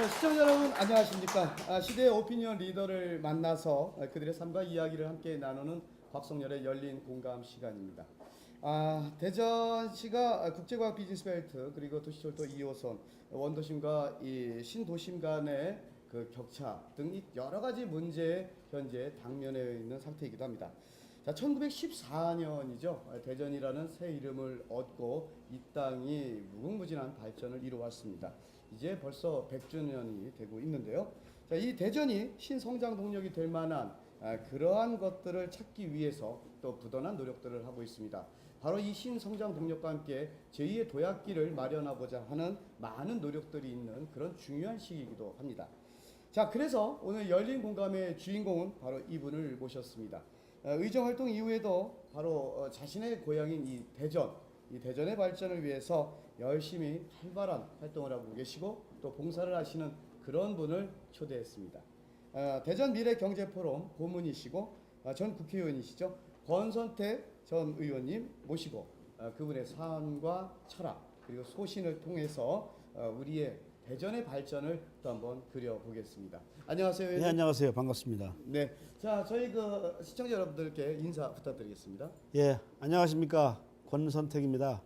네, 시청자 여러분 안녕하십니까. 시대의 오피니언 리더를 만나서 그들의 삶과 이야기를 함께 나누는 박성열의 열린 공감 시간입니다. 대전시가 국제과학 비즈니스 벨트 그리고 도시철도 2호선 원도심과 이 신도심 간의 그 격차 등 여러 가지 문제에 현재 당면해 있는 상태이기도 합니다. 자, 1914년이죠. 대전이라는 새 이름을 얻고 이 땅이 무궁무진한 발전을 이루어왔습니다. 이제 벌써 100주년이 되고 있는데요. 자, 이 대전이 신성장 동력이 될 만한 그러한 것들을 찾기 위해서 또 부단한 노력들을 하고 있습니다. 바로 이 신성장 동력과 함께 제2의 도약기를 마련하고자 하는 많은 노력들이 있는 그런 중요한 시기이기도 합니다. 자, 그래서 오늘 열린 공감의 주인공은 바로 이분을 모셨습니다. 의정활동 이후에도 바로 자신의 고향인 이 대전의 발전을 위해서 열심히 활발한 활동을 하고 계시고 또 봉사를 하시는 그런 분을 초대했습니다. 대전 미래경제포럼 고문이시고 전 국회의원이시죠. 권선태 전 의원님 모시고 그분의 사안과 철학 그리고 소신을 통해서 우리의 대전의 발전을 또 한번 그려보겠습니다. 안녕하세요. 네, 안녕하세요. 반갑습니다. 네, 자 저희 그 시청자 여러분들께 인사 부탁드리겠습니다. 예, 안녕하십니까. 권선택입니다.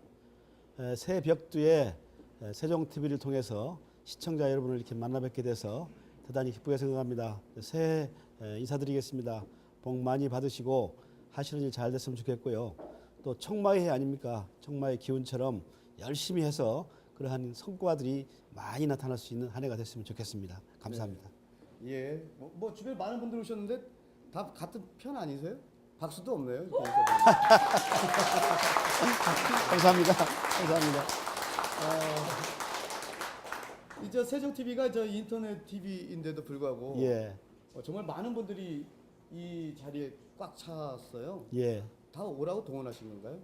새 벽두에 세종 TV를 통해서 시청자 여러분을 이렇게 만나 뵙게 돼서 대단히 기쁘게 생각합니다. 새해 인사드리겠습니다. 복 많이 받으시고 하시는 일 잘 됐으면 좋겠고요. 또 청마의 해 아닙니까? 청마의 기운처럼 열심히 해서 그러한 성과들이 많이 나타날 수 있는 한 해가 됐으면 좋겠습니다. 감사합니다. 네. 예, 뭐 주변에 많은 분들 오셨는데 다 같은 편 아니세요? 박수도 없네요. 감사합니다. 감사합니다. 이제 세종 TV가 저 인터넷 TV인데도 불구하고 예, 정말 많은 분들이 이 자리에 꽉 찼어요. 예. 다 오라고 동원하신 건가요?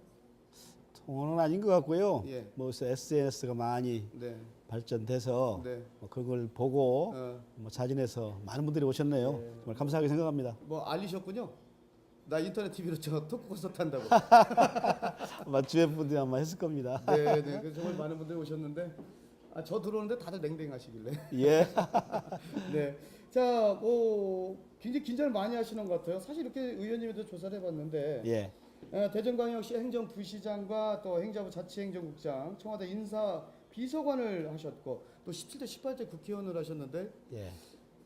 통화는 아닌 것 같고요. 예. 뭐 SNS가 많이 네. 발전돼서 네. 뭐 그걸 보고 어. 뭐 자진해서 많은 분들이 오셨네요. 네. 정말 감사하게 생각합니다. 뭐 알리셨군요. 나 인터넷 TV로 저 토크 콘서트 한다고. 아마 주변 분들이 아마 했을 겁니다. 네, 네. 그래서 정말 많은 분들이 오셨는데 저 들어오는데 다들 냉랭하시길래. 예. 네. 자, 뭐 굉장히 긴장을 많이 하시는 것 같아요. 사실 이렇게 의원님에도 조사를 해봤는데 예. 대전광역시 행정부시장과 또 행자부 자치행정국장, 청와대 인사비서관을 하셨고 또 17대, 18대 국회의원을 하셨는데 예.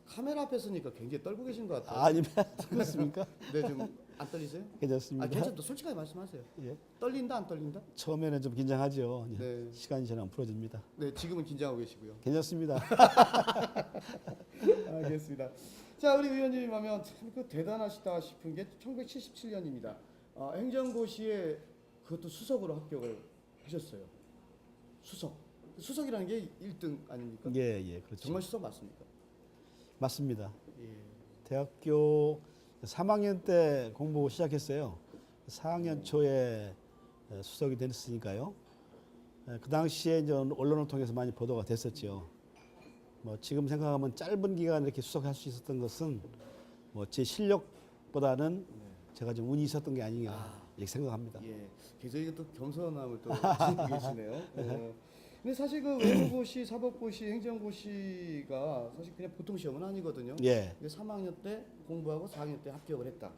카메라 앞에 서니까 굉장히 떨고 계신 것 같아요. 아닙니다. 그렇습니까? 네, 좀 안 떨리세요? 괜찮습니다. 괜찮다. 솔직하게 말씀하세요. 예. 떨린다, 안 떨린다? 처음에는 좀 긴장하죠. 네. 시간이 지나면 풀어집니다. 네, 지금은 긴장하고 계시고요. 괜찮습니다. 알겠습니다. 자, 우리 의원님이 하면 참 그 대단하시다 싶은 게 1977년입니다. 행정고시에 그것도 수석으로 합격을 하셨어요. 수석이라는 게 1등 아닙니까? 예, 예, 그렇죠. 정말 수석 맞습니까? 맞습니다. 예. 대학교 3학년 때 공부 시작했어요. 4학년 초에 수석이 됐으니까요. 그 당시에 이제 언론을 통해서 많이 보도가 됐었죠. 뭐 지금 생각하면 짧은 기간 이렇게 수석할 수 있었던 것은 뭐 제 실력보다는 제가 좀 운이 있었던 게 아닌가 이렇게 생각합니다. 예. 계속 또 겸손함을 또 지니고 계시네요. 근데 사실 그 외부고시, 사법고시, 행정고시가 사실 그냥 보통 시험은 아니거든요. 예. 근데 3학년 때 공부하고 4학년 때 합격을 했다.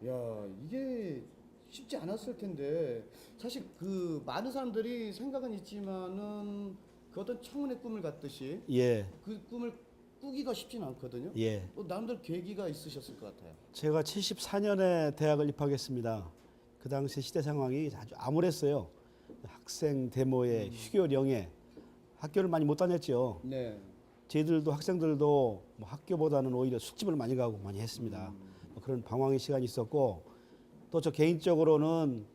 야, 이게 쉽지 않았을 텐데 사실 그 많은 사람들이 생각은 있지만은 그 어떤 청운의 꿈을 갖듯이 예. 그 꿈을 꾸기가 쉽지는 않거든요. 예. 또 나름대로 계기가 있으셨을 것 같아요. 제가 74년에 대학을 입학했습니다. 그 당시 시대 상황이 아주 암울했어요. 학생 데모에 휴교령에 학교를 많이 못 다녔죠. 네. 저희들도 학생들도 뭐 학교보다는 오히려 숙집을 많이 가고 많이 했습니다. 뭐 그런 방황의 시간이 있었고 또 저 개인적으로는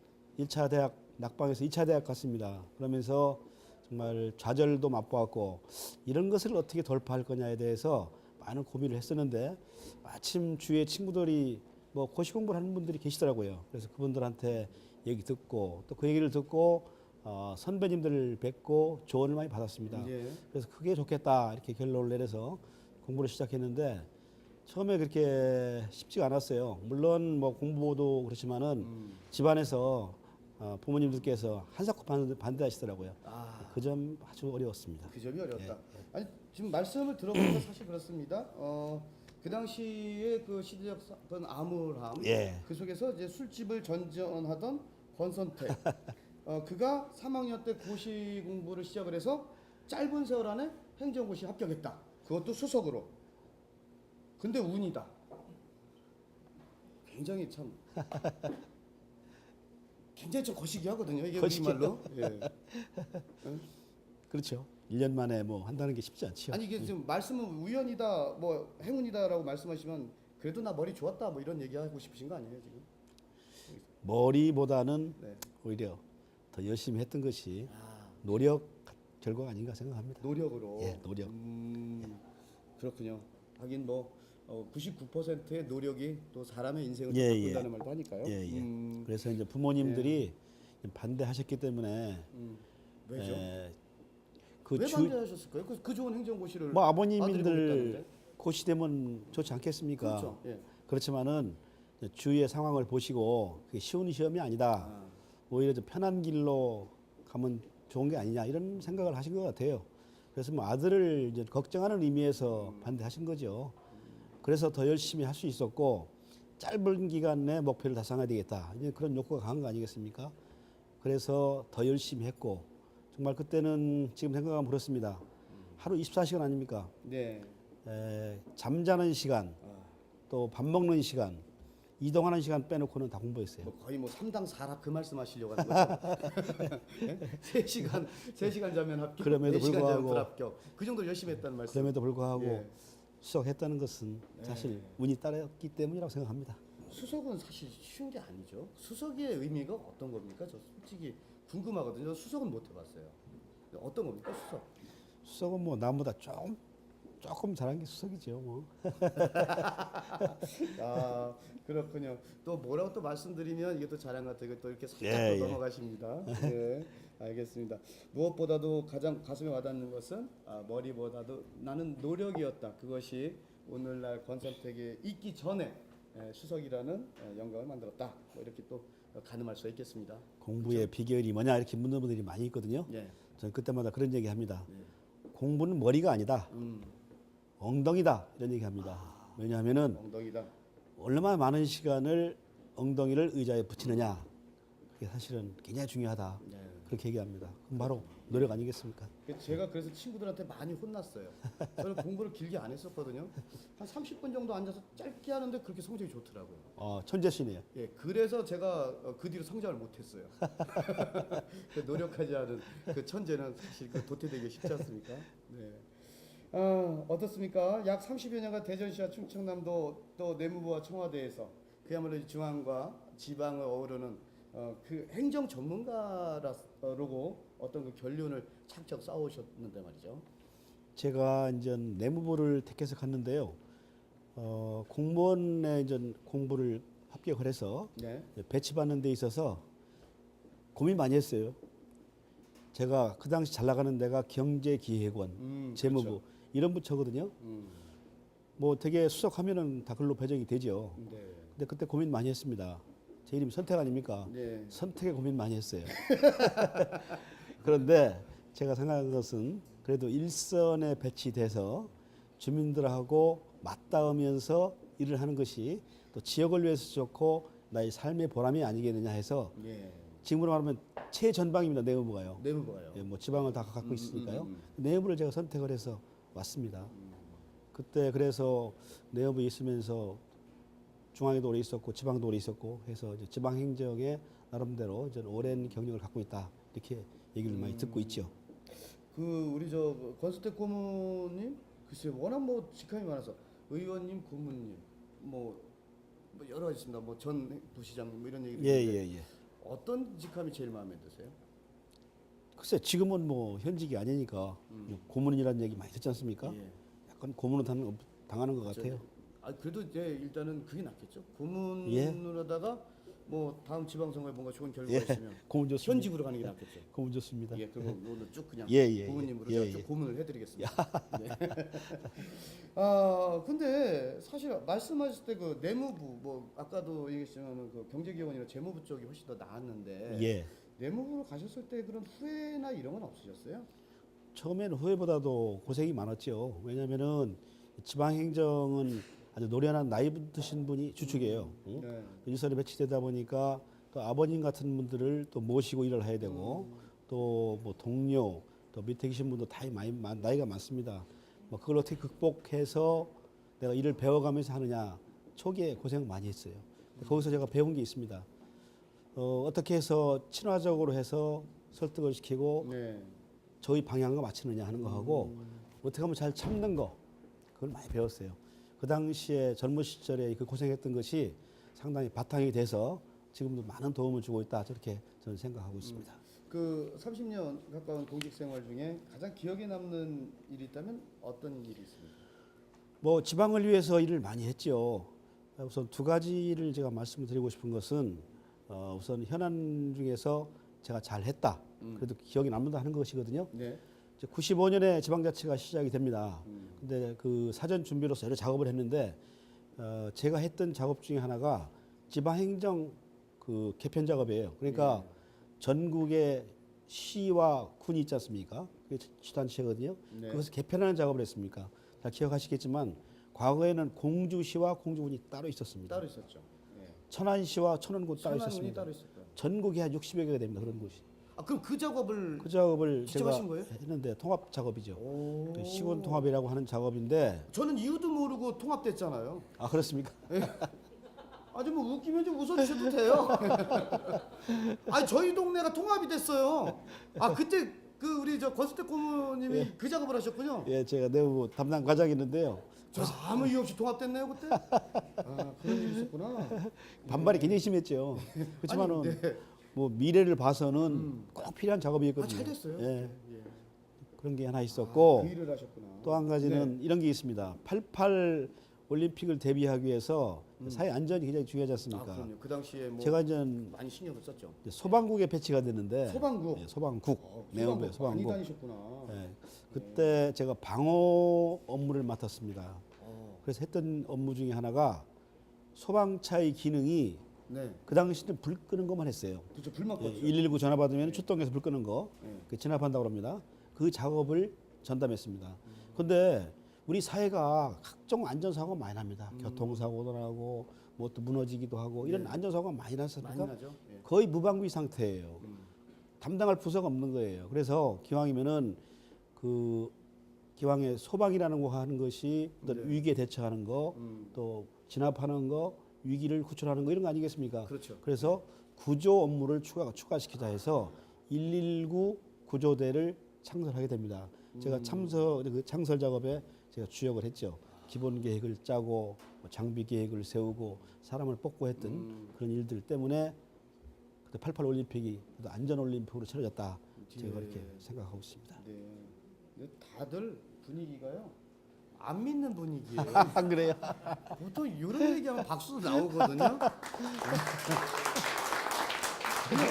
1차 대학 낙방에서 2차 대학 갔습니다. 그러면서 정말 좌절도 맛보았고 이런 것을 어떻게 돌파할 거냐에 대해서 많은 고민을 했었는데 마침 주위에 친구들이 뭐 고시 공부를 하는 분들이 계시더라고요. 그래서 그분들한테 얘기 듣고 또 그 얘기를 듣고 선배님들을 뵙고 조언을 많이 받았습니다. 예. 그래서 그게 좋겠다 이렇게 결론을 내려서 공부를 시작했는데 처음에 그렇게 쉽지가 않았어요. 물론 뭐 공부도 그렇지만은 집안에서 부모님들께서 한사코 반대하시더라고요. 아, 그 점 아주 어려웠습니다. 그 점이 어려웠다. 예, 아니 지금 말씀을 들어보니까 사실 그렇습니다. 그 당시에 그 시대적 어떤 암울함, 예. 그 속에서 이제 술집을 전전하던 권선택, 그가 3학년 때 고시 공부를 시작을 해서 짧은 세월 안에 행정고시 합격했다. 그것도 수석으로. 근데 운이다. 굉장히 참 굉장히 좀 거시기하거든요. 이게 우리말로. 예. 그렇죠. 1년 만에 뭐 한다는 게 쉽지 않지요. 아니 이게 지금 말씀은 우연이다, 뭐 행운이다라고 말씀하시면 그래도 나 머리 좋았다, 뭐 이런 얘기하고 싶으신 거 아니에요 지금? 머리보다는 네. 오히려 더 열심히 했던 것이 아, 노력 결과가 아닌가 생각합니다. 노력으로. 예, 노력. 그렇군요. 하긴 뭐 99%의 노력이 또 사람의 인생을 예, 바꾼다는 말도 하니까요. 예, 예. 그래서 이제 부모님들이 반대하셨기 때문에 왜죠? 그 왜 반대하셨을까요? 그 좋은 행정고시를 뭐 아들이 아버님들 보냈다는데? 고시되면 좋지 않겠습니까? 그렇죠. 예. 그렇지만은 주위의 상황을 보시고 그게 쉬운 시험이 아니다. 아, 오히려 좀 편한 길로 가면 좋은 게 아니냐 이런 생각을 하신 것 같아요. 그래서 뭐 아들을 이제 걱정하는 의미에서 반대하신 거죠. 그래서 더 열심히 할 수 있었고 짧은 기간 내 목표를 달성해야 되겠다. 이제 그런 욕구가 강한 거 아니겠습니까? 그래서 더 열심히 했고 정말 그때는 지금 생각하면 그렇습니다. 하루 24시간 아닙니까? 네. 잠자는 시간, 아, 또 밥 먹는 시간, 이동하는 시간 빼놓고는 다 공부했어요. 뭐 거의 뭐 3당 4랍 그 말씀하시려고 하는 거죠. 예? 3시간 자면 합격, 그럼에도 4시간 자면 불구하고 불합격. 그 정도 열심히 했다는 말씀. 그럼에도 불구하고 예. 수석했다는 것은 사실 운이 따랐기 때문이라고 생각합니다. 수석은 사실 쉬운 게 아니죠. 수석의 의미가 어떤 겁니까? 저 솔직히 궁금하거든요. 저 수석은 못 해봤어요. 어떤 겁니까 수석? 수석은 뭐 남보다 조금 잘한 게 수석이죠. 뭐. 아 그렇군요. 또 뭐라고 또 말씀드리면 이게 또 자랑 같아요. 또 이렇게 살짝 예, 또 예. 넘어가십니다. 네, 알겠습니다. 무엇보다도 가장 가슴에 와닿는 것은 머리보다도 나는 노력이었다. 그것이 오늘날 권선택에 있기 전에 수석이라는 영광을 만들었다. 뭐 이렇게 또 가늠할 수 있겠습니다. 공부의 비결이 뭐냐 이렇게 묻는 분들이 많이 있거든요. 예. 저는 그때마다 그런 얘기 합니다. 예. 공부는 머리가 아니다. 엉덩이다. 이런 얘기 합니다. 왜냐하면은 엉덩이다. 얼마나 많은 시간을 엉덩이를 의자에 붙이느냐. 그게 사실은 굉장히 중요하다. 네. 그렇게 얘기합니다. 그럼 바로 노력 아니겠습니까? 제가 그래서 친구들한테 많이 혼났어요. 저는 공부를 길게 안 했었거든요. 한 30분 정도 앉아서 짧게 하는데 그렇게 성적이 좋더라고요. 천재시네요. 예, 그래서 제가 그 뒤로 성장을 못했어요. 그 노력하지 않은 그 천재는 사실 그 도태되기 쉽지 않습니까? 네. 어떻습니까? 약 30여 년간 대전시와 충청남도 또 내무부와 청와대에서 그야말로 중앙과 지방을 어우르는 그 행정 전문가라고 어떤 그 결론을 착착 쌓으셨는데 말이죠. 제가 이제 내무부를 택해서 갔는데요. 공무원의 이제 공부를 합격을 해서 네. 배치받는 데 있어서 고민 많이 했어요. 제가 그 당시 잘 나가는 데가 경제기획원, 재무부 그렇죠. 이런 부처거든요. 뭐 되게 수석하면은 다 글로 배정이 되죠. 네. 근데 그때 고민 많이 했습니다. 제 이름이 선택 아닙니까? 네. 선택에 고민 많이 했어요. 그런데 제가 생각한 것은 그래도 일선에 배치돼서 주민들하고 맞닿으면서 일을 하는 것이 또 지역을 위해서 좋고 나의 삶의 보람이 아니겠느냐 해서 예. 지금으로 말하면 최전방입니다. 내무부가요. 내무부가요. 예, 뭐 지방을 다 갖고 있으니까요. 내무부를 제가 선택을 해서 왔습니다. 그때 그래서 내무부에 있으면서 중앙에도 오래 있었고 지방도 오래 있었고 해서 이제 지방 행정에 나름대로 이제 오랜 경력을 갖고 있다 이렇게 얘기를 많이 듣고 있죠. 그 우리 저 권수택 고문님 글쎄 워낙 뭐 직함이 많아서 의원님, 고문님 뭐 여러 가지 있습니다. 뭐 전 부시장 뭐 이런 얘기도 있는데 예예예. 어떤 직함이 제일 마음에 드세요? 글쎄 지금은 뭐 현직이 아니니까 고문이라는 얘기 많이 듣지 않습니까? 예. 약간 고문을 당하는 것 같아요. 그래도 이제 일단은 그게 낫겠죠. 고문을 예. 하다가 뭐 다음 지방선거에 뭔가 좋은 결과가 예, 있으면 고문 좋습니다. 현직으로 가는 게 낫겠죠. 고문 좋습니다. 예, 그거 오늘 쭉 그냥 예, 예, 부모님으로 예, 제가 쭉 예. 고문을 해드리겠습니다. 네. 아, 근데 사실 말씀하실 때 그 내무부 뭐 아까도 얘기했지만 그 경제기원이나 재무부 쪽이 훨씬 더 나았는데 예. 내무부로 가셨을 때 그런 후회나 이런 건 없으셨어요? 처음에는 후회보다도 고생이 많았죠. 왜냐면은 지방행정은 아주 노련한 나이 드신 분이 주축이에요. 응? 네. 유선에 배치되다 보니까 또 아버님 같은 분들을 또 모시고 일을 해야 되고 또 뭐 동료 또 밑에 계신 분도 다 나이가 많습니다. 뭐 그걸 어떻게 극복해서 내가 일을 배워가면서 하느냐 초기에 고생 많이 했어요. 거기서 제가 배운 게 있습니다. 어떻게 해서 친화적으로 해서 설득을 시키고 네. 저희 방향과 맞추느냐 하는 거 하고 어떻게 하면 잘 참는 거 그걸 많이 배웠어요. 그 당시에 젊은 시절에 그 고생했던 것이 상당히 바탕이 돼서 지금도 많은 도움을 주고 있다 저렇게 저는 생각하고 있습니다. 그 30년 가까운 공직 생활 중에 가장 기억에 남는 일이 있다면 어떤 일이 있습니까? 뭐 지방을 위해서 일을 많이 했죠. 우선 두 가지를 제가 말씀을 드리고 싶은 것은 우선 현안 중에서 제가 잘했다. 그래도 기억에 남는다 하는 것이거든요. 네. 이제 95년에 지방자치가 시작이 됩니다. 근데 그 사전 준비로서 여러 작업을 했는데 제가 했던 작업 중에 하나가 지방행정 그 개편 작업이에요. 그러니까 전국의 시와 군이 있지 않습니까? 그게 지단체거든요. 네. 그것을 개편하는 작업을 했습니까? 잘 기억하시겠지만 과거에는 공주시와 공주군이 따로 있었습니다. 따로 있었죠. 네. 천안시와 천안군 따로 천안군이 있었습니다. 따로 있었고요. 전국에 한 60여 개가 됩니다. 그런 곳이. 아, 그럼 그 작업을 그 작업을 직접 제가 하신 거예요? 했는데 통합 작업이죠. 오. 그 시군 통합이라고 하는 작업인데 저는 이유도 모르고 통합됐잖아요. 아 그렇습니까? 아주 뭐 웃기면 좀 웃어주셔도 돼요. 아니 저희 동네가 통합이 됐어요. 아 그때 그 우리 저 권수택 고모님이 그 작업을 하셨군요. 예, 제가 내부 담당 과장이었는데요. 저 아무 이유 없이 통합됐네요 그때. 아 그런 일이 있었구나. 반발이 굉장히 심했죠. 그렇지만은 아니, 네. 뭐 미래를 봐서는 꼭 필요한 작업이었거든요. 잘 됐어요. 예, 예. 그런 게 하나 아, 있었고 그 일을 하셨구나. 또 한 가지는 네. 이런 게 있습니다. 88 올림픽을 대비하기 위해서 사회 안전이 굉장히 중요하지 아 않습니까? 그럼요. 그 당시에 뭐 제가 이제 많이 신경을 썼죠. 소방국에 배치가 됐는데 소방국. 예, 소방국 소방국 내업에 많이 소방국. 다니셨구나. 예, 그때 제가 방호 업무를 맡았습니다. 어, 그래서 했던 업무 중에 하나가 소방차의 기능이 네. 그 당시는 불 끄는 것만 했어요. 그렇죠. 불만 예, 껐죠. 119 전화 받으면 출동해서 불 끄는 거, 네. 그 진압한다고 합니다. 그 작업을 전담했습니다. 근데 우리 사회가 각종 안전사고가 많이 납니다. 교통사고도 나고, 뭐 또 무너지기도 하고, 이런 안전사고가 많이 많이 났습니까? 나죠. 예. 거의 무방비 상태예요. 담당할 부서가 없는 거예요. 그래서 기왕이면은 그 기왕에 소방이라는 거 하는 것이 어떤 네. 위기에 대처하는 거, 또 진압하는 거, 위기를 구출하는 거 이런 거 아니겠습니까? 그렇죠. 그래서 구조 업무를 추가시키자 해서 119 구조대를 창설하게 됩니다. 제가 그 창설 작업에 제가 주역을 했죠. 기본 계획을 짜고 뭐 장비 계획을 세우고 사람을 뽑고 했던 그런 일들 때문에 그때 88 올림픽이 안전 올림픽으로 치러졌다. 제가 그렇게 생각하고 있습니다. 네. 근데 다들 분위기가요. 안 믿는 분위기예요. 안 그래요? 보통 이런 얘기하면 박수 나오거든요. 근데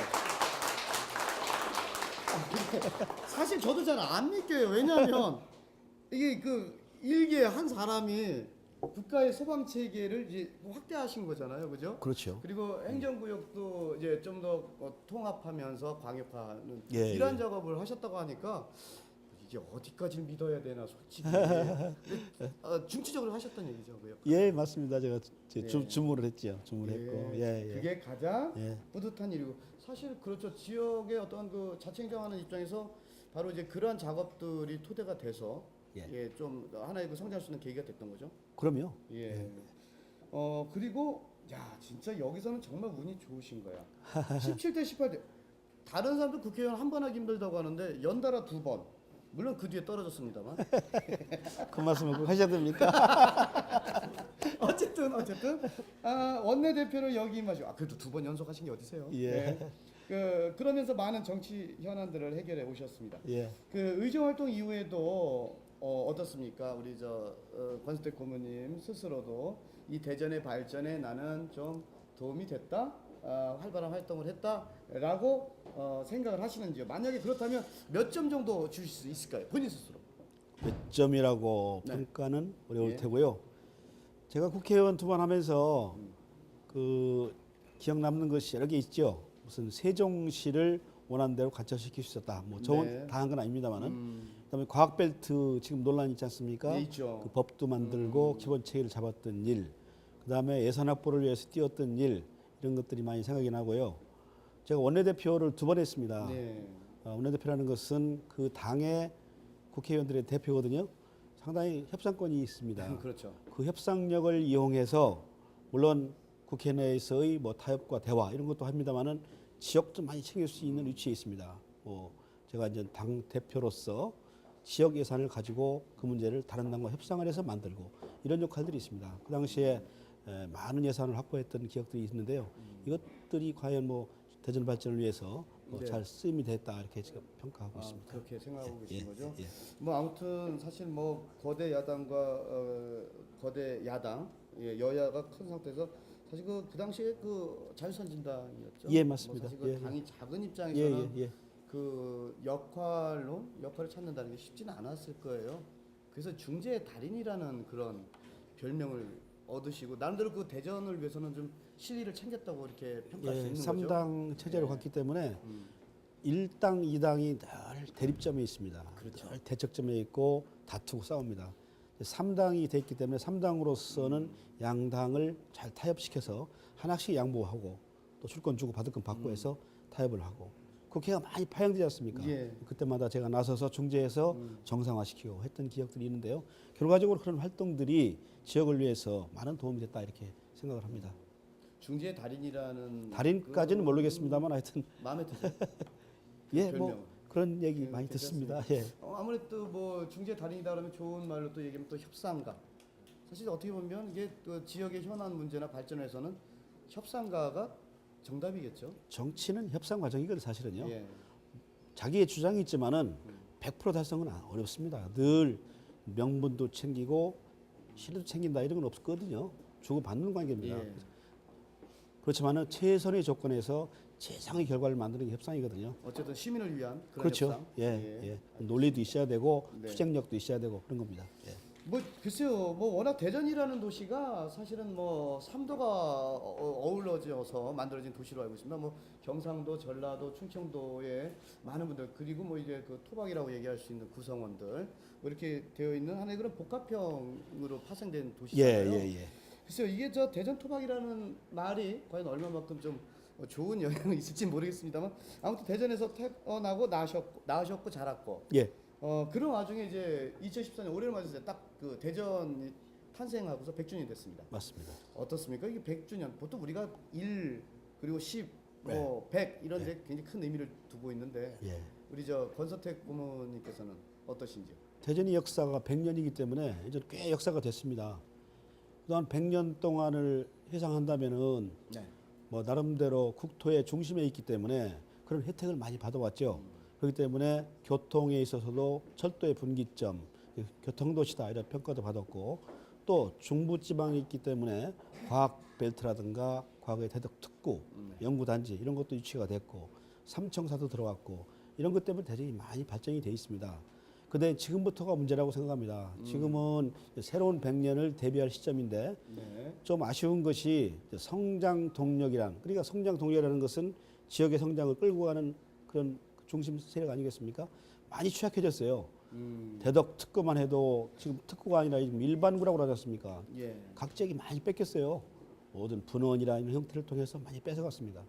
사실 저도 잘 안 믿겨요. 왜냐하면 이게 그 일개 한 사람이 국가의 소방 체계를 이제 확대하신 거잖아요, 그죠? 그렇죠. 그리고 행정구역도 이제 좀 더 통합하면서 광역화하는 예, 이러한 예. 작업을 하셨다고 하니까 이게 어디까지 믿어야 되나 솔직히 중추적으로 하셨던 얘기죠, 그 역할. 예, 맞습니다. 제가 예. 주문을 했죠. 주문했고, 예, 예. 그게 가장 예. 뿌듯한 일이고 사실 그렇죠. 지역의 어떤 그 자치행정하는 입장에서 바로 이제 그러한 작업들이 토대가 돼서 예. 좀 하나의 그 성장할 수 있는 계기가 됐던 거죠. 그럼요. 예. 그리고 야 진짜 여기서는 정말 운이 좋으신 거야. 17대 18대 다른 사람들 국회의원 한 번 하기 힘들다고 하는데 연달아 2번. 물론 그 뒤에 떨어졌습니다만. 그 말씀을 꼭 하셔야 됩니까? 어쨌든 원내대표를 역임하시고 그래도 2번 연속하신 게 어디세요? 예. 그러면서 많은 정치 현안들을 해결해 오셨습니다. 예. 그 의정 활동 이후에도 어떻습니까? 우리 권수택 고모님 스스로도 이 대전의 발전에 나는 좀 도움이 됐다. 활발한 활동을 했다라고 생각을 하시는지요? 만약에 그렇다면 몇 점 정도 주실 수 있을까요? 본인 스스로. 몇 점이라고 네. 평가는 어려울 예. 테고요. 제가 국회의원 2번 하면서 그 기억 남는 것이 여러 개 있죠. 무슨 세종시를 원하는 대로 관철시킬 수 있었다. 뭐 좋은 네. 다 한 건 아닙니다만은. 그다음에 과학벨트 지금 논란 있지 않습니까? 네, 있죠. 그 법도 만들고 기본 체계를 잡았던 일. 그다음에 예산 확보를 위해서 뛰었던 일 이런 것들이 많이 생각이 나고요. 제가 원내대표를 2번 했습니다. 네. 원내대표라는 것은 그 당의 국회의원들의 대표거든요. 상당히 협상권이 있습니다. 그렇죠. 그 협상력을 이용해서 물론 국회 내에서의 뭐 타협과 대화 이런 것도 합니다만은 지역도 많이 챙길 수 있는 위치에 있습니다. 뭐 제가 이제 당 대표로서 지역 예산을 가지고 그 문제를 다른 당과 협상을 해서 만들고 이런 역할들이 있습니다. 그 당시에 많은 예산을 확보했던 기억들이 있는데요. 이것들이 과연 뭐 대전 발전을 위해서 네. 잘 쓰임이 됐다 이렇게 지금 평가하고 있습니다. 그렇게 생각하고 계신 예, 거죠? 예. 뭐 아무튼 사실 뭐 거대 야당과 거대 야당 여야가 큰 상태에서 사실 그 당시에 그 자유선진당이었죠. 예, 맞습니다. 뭐 사실 그 예, 당이 작은 예, 입장에서는 예, 예. 그 역할을 찾는다는 게 쉽지는 않았을 거예요. 그래서 중재의 달인이라는 그런 별명을 얻으시고 나름대로 그 대전을 위해서는 좀 실리를 챙겼다고 이렇게 평가할 수 예, 있는 거죠. 3당 체제로 예. 갔기 때문에 음. 1당, 2당이 늘 대립점에 있습니다. 그렇죠. 늘 대척점에 있고 다투고 싸웁니다. 3당이 됐기 때문에 3당으로서는 양당을 잘 타협시켜서 하나씩 양보하고 또 줄 건 주고 받을 건 받고 해서 타협을 하고 국회가 많이 파행되지 않습니까? 예. 그때마다 제가 나서서 중재해서 정상화시키고 했던 기억들이 있는데요. 결과적으로 그런 활동들이 지역을 위해서 많은 도움이 됐다 이렇게 생각을 합니다. 중재의 달인이라는 달인까지는 모르겠습니다만 하여튼 마음에 드세요? 예, 별명. 뭐 그런 얘기 그 많이 괜찮습니다. 듣습니다. 예. 아무래도 뭐 중재 달인이다 그러면 좋은 말로 또 얘기하면 또 협상가. 사실 어떻게 보면 이게 또 지역의 현안 문제나 발전에서는 협상가가 정답이겠죠. 정치는 협상 과정이거든 사실은요. 예. 자기의 주장이 있지만은 100% 달성은 어렵습니다. 늘 명분도 챙기고 실리도 챙긴다 이런 건 없거든요. 주고 받는 관계입니다. 예. 그렇지만은 최선의 조건에서 최상의 결과를 만드는 게 협상이거든요. 어쨌든 시민을 위한 그런 그렇죠. 협상. 예. 논리도 있어야 되고 네. 투쟁력도 있어야 되고 그런 겁니다. 예. 뭐 글쎄요, 뭐 워낙 대전이라는 도시가 사실은 뭐 삼도가 어우러져서 만들어진 도시로 알고 있습니다. 뭐 경상도, 전라도, 충청도의 많은 분들 그리고 뭐 이제 그 토박이라고 얘기할 수 있는 구성원들 뭐 이렇게 되어 있는 하나의 그런 복합형으로 파생된 도시잖아요. 예. 글쎄요, 이게 저 대전 토박이라는 말이 과연 얼마만큼 좀 좋은 영향이 있을지 모르겠습니다만 아무튼 대전에서 태어나고 나셨고 자랐고. 예. 그런 와중에 이제 2014년 올해를 맞았을 때 딱 그 대전이 탄생하고서 100주년이 됐습니다. 맞습니다. 어떻습니까? 이게 100주년 보통 우리가 1 그리고 10, 네. 뭐 100 이런 데 굉장히 큰 의미를 두고 있는데 예. 우리 저 권서택 고문님께서는 어떠신지요? 대전의 역사가 100년이기 때문에 이제 꽤 역사가 됐습니다. 그동안 100년 동안을 회상한다면은 네. 뭐 나름대로 국토의 중심에 있기 때문에 그런 혜택을 많이 받아왔죠. 그렇기 때문에 교통에 있어서도 철도의 분기점, 교통도시다 이런 평가도 받았고 또 중부지방에 있기 때문에 과학 벨트라든가 과거의 대덕 특구, 연구단지 이런 것도 유치가 됐고 삼청사도 들어왔고 이런 것 때문에 대전이 많이 발전이 돼 있습니다. 근데 지금부터가 문제라고 생각합니다. 지금은 새로운 100년을 대비할 시점인데 네. 좀 아쉬운 것이 성장 동력이란 그러니까 성장 동력이라는 것은 지역의 성장을 끌고 가는 그런 중심 세력 아니겠습니까? 많이 취약해졌어요. 대덕 특구만 해도 지금 특구가 아니라 지금 일반구라고 하지 않습니까? 예. 각색이 많이 뺏겼어요. 모든 분원이나 이런 형태를 통해서 많이 뺏어갔습니다.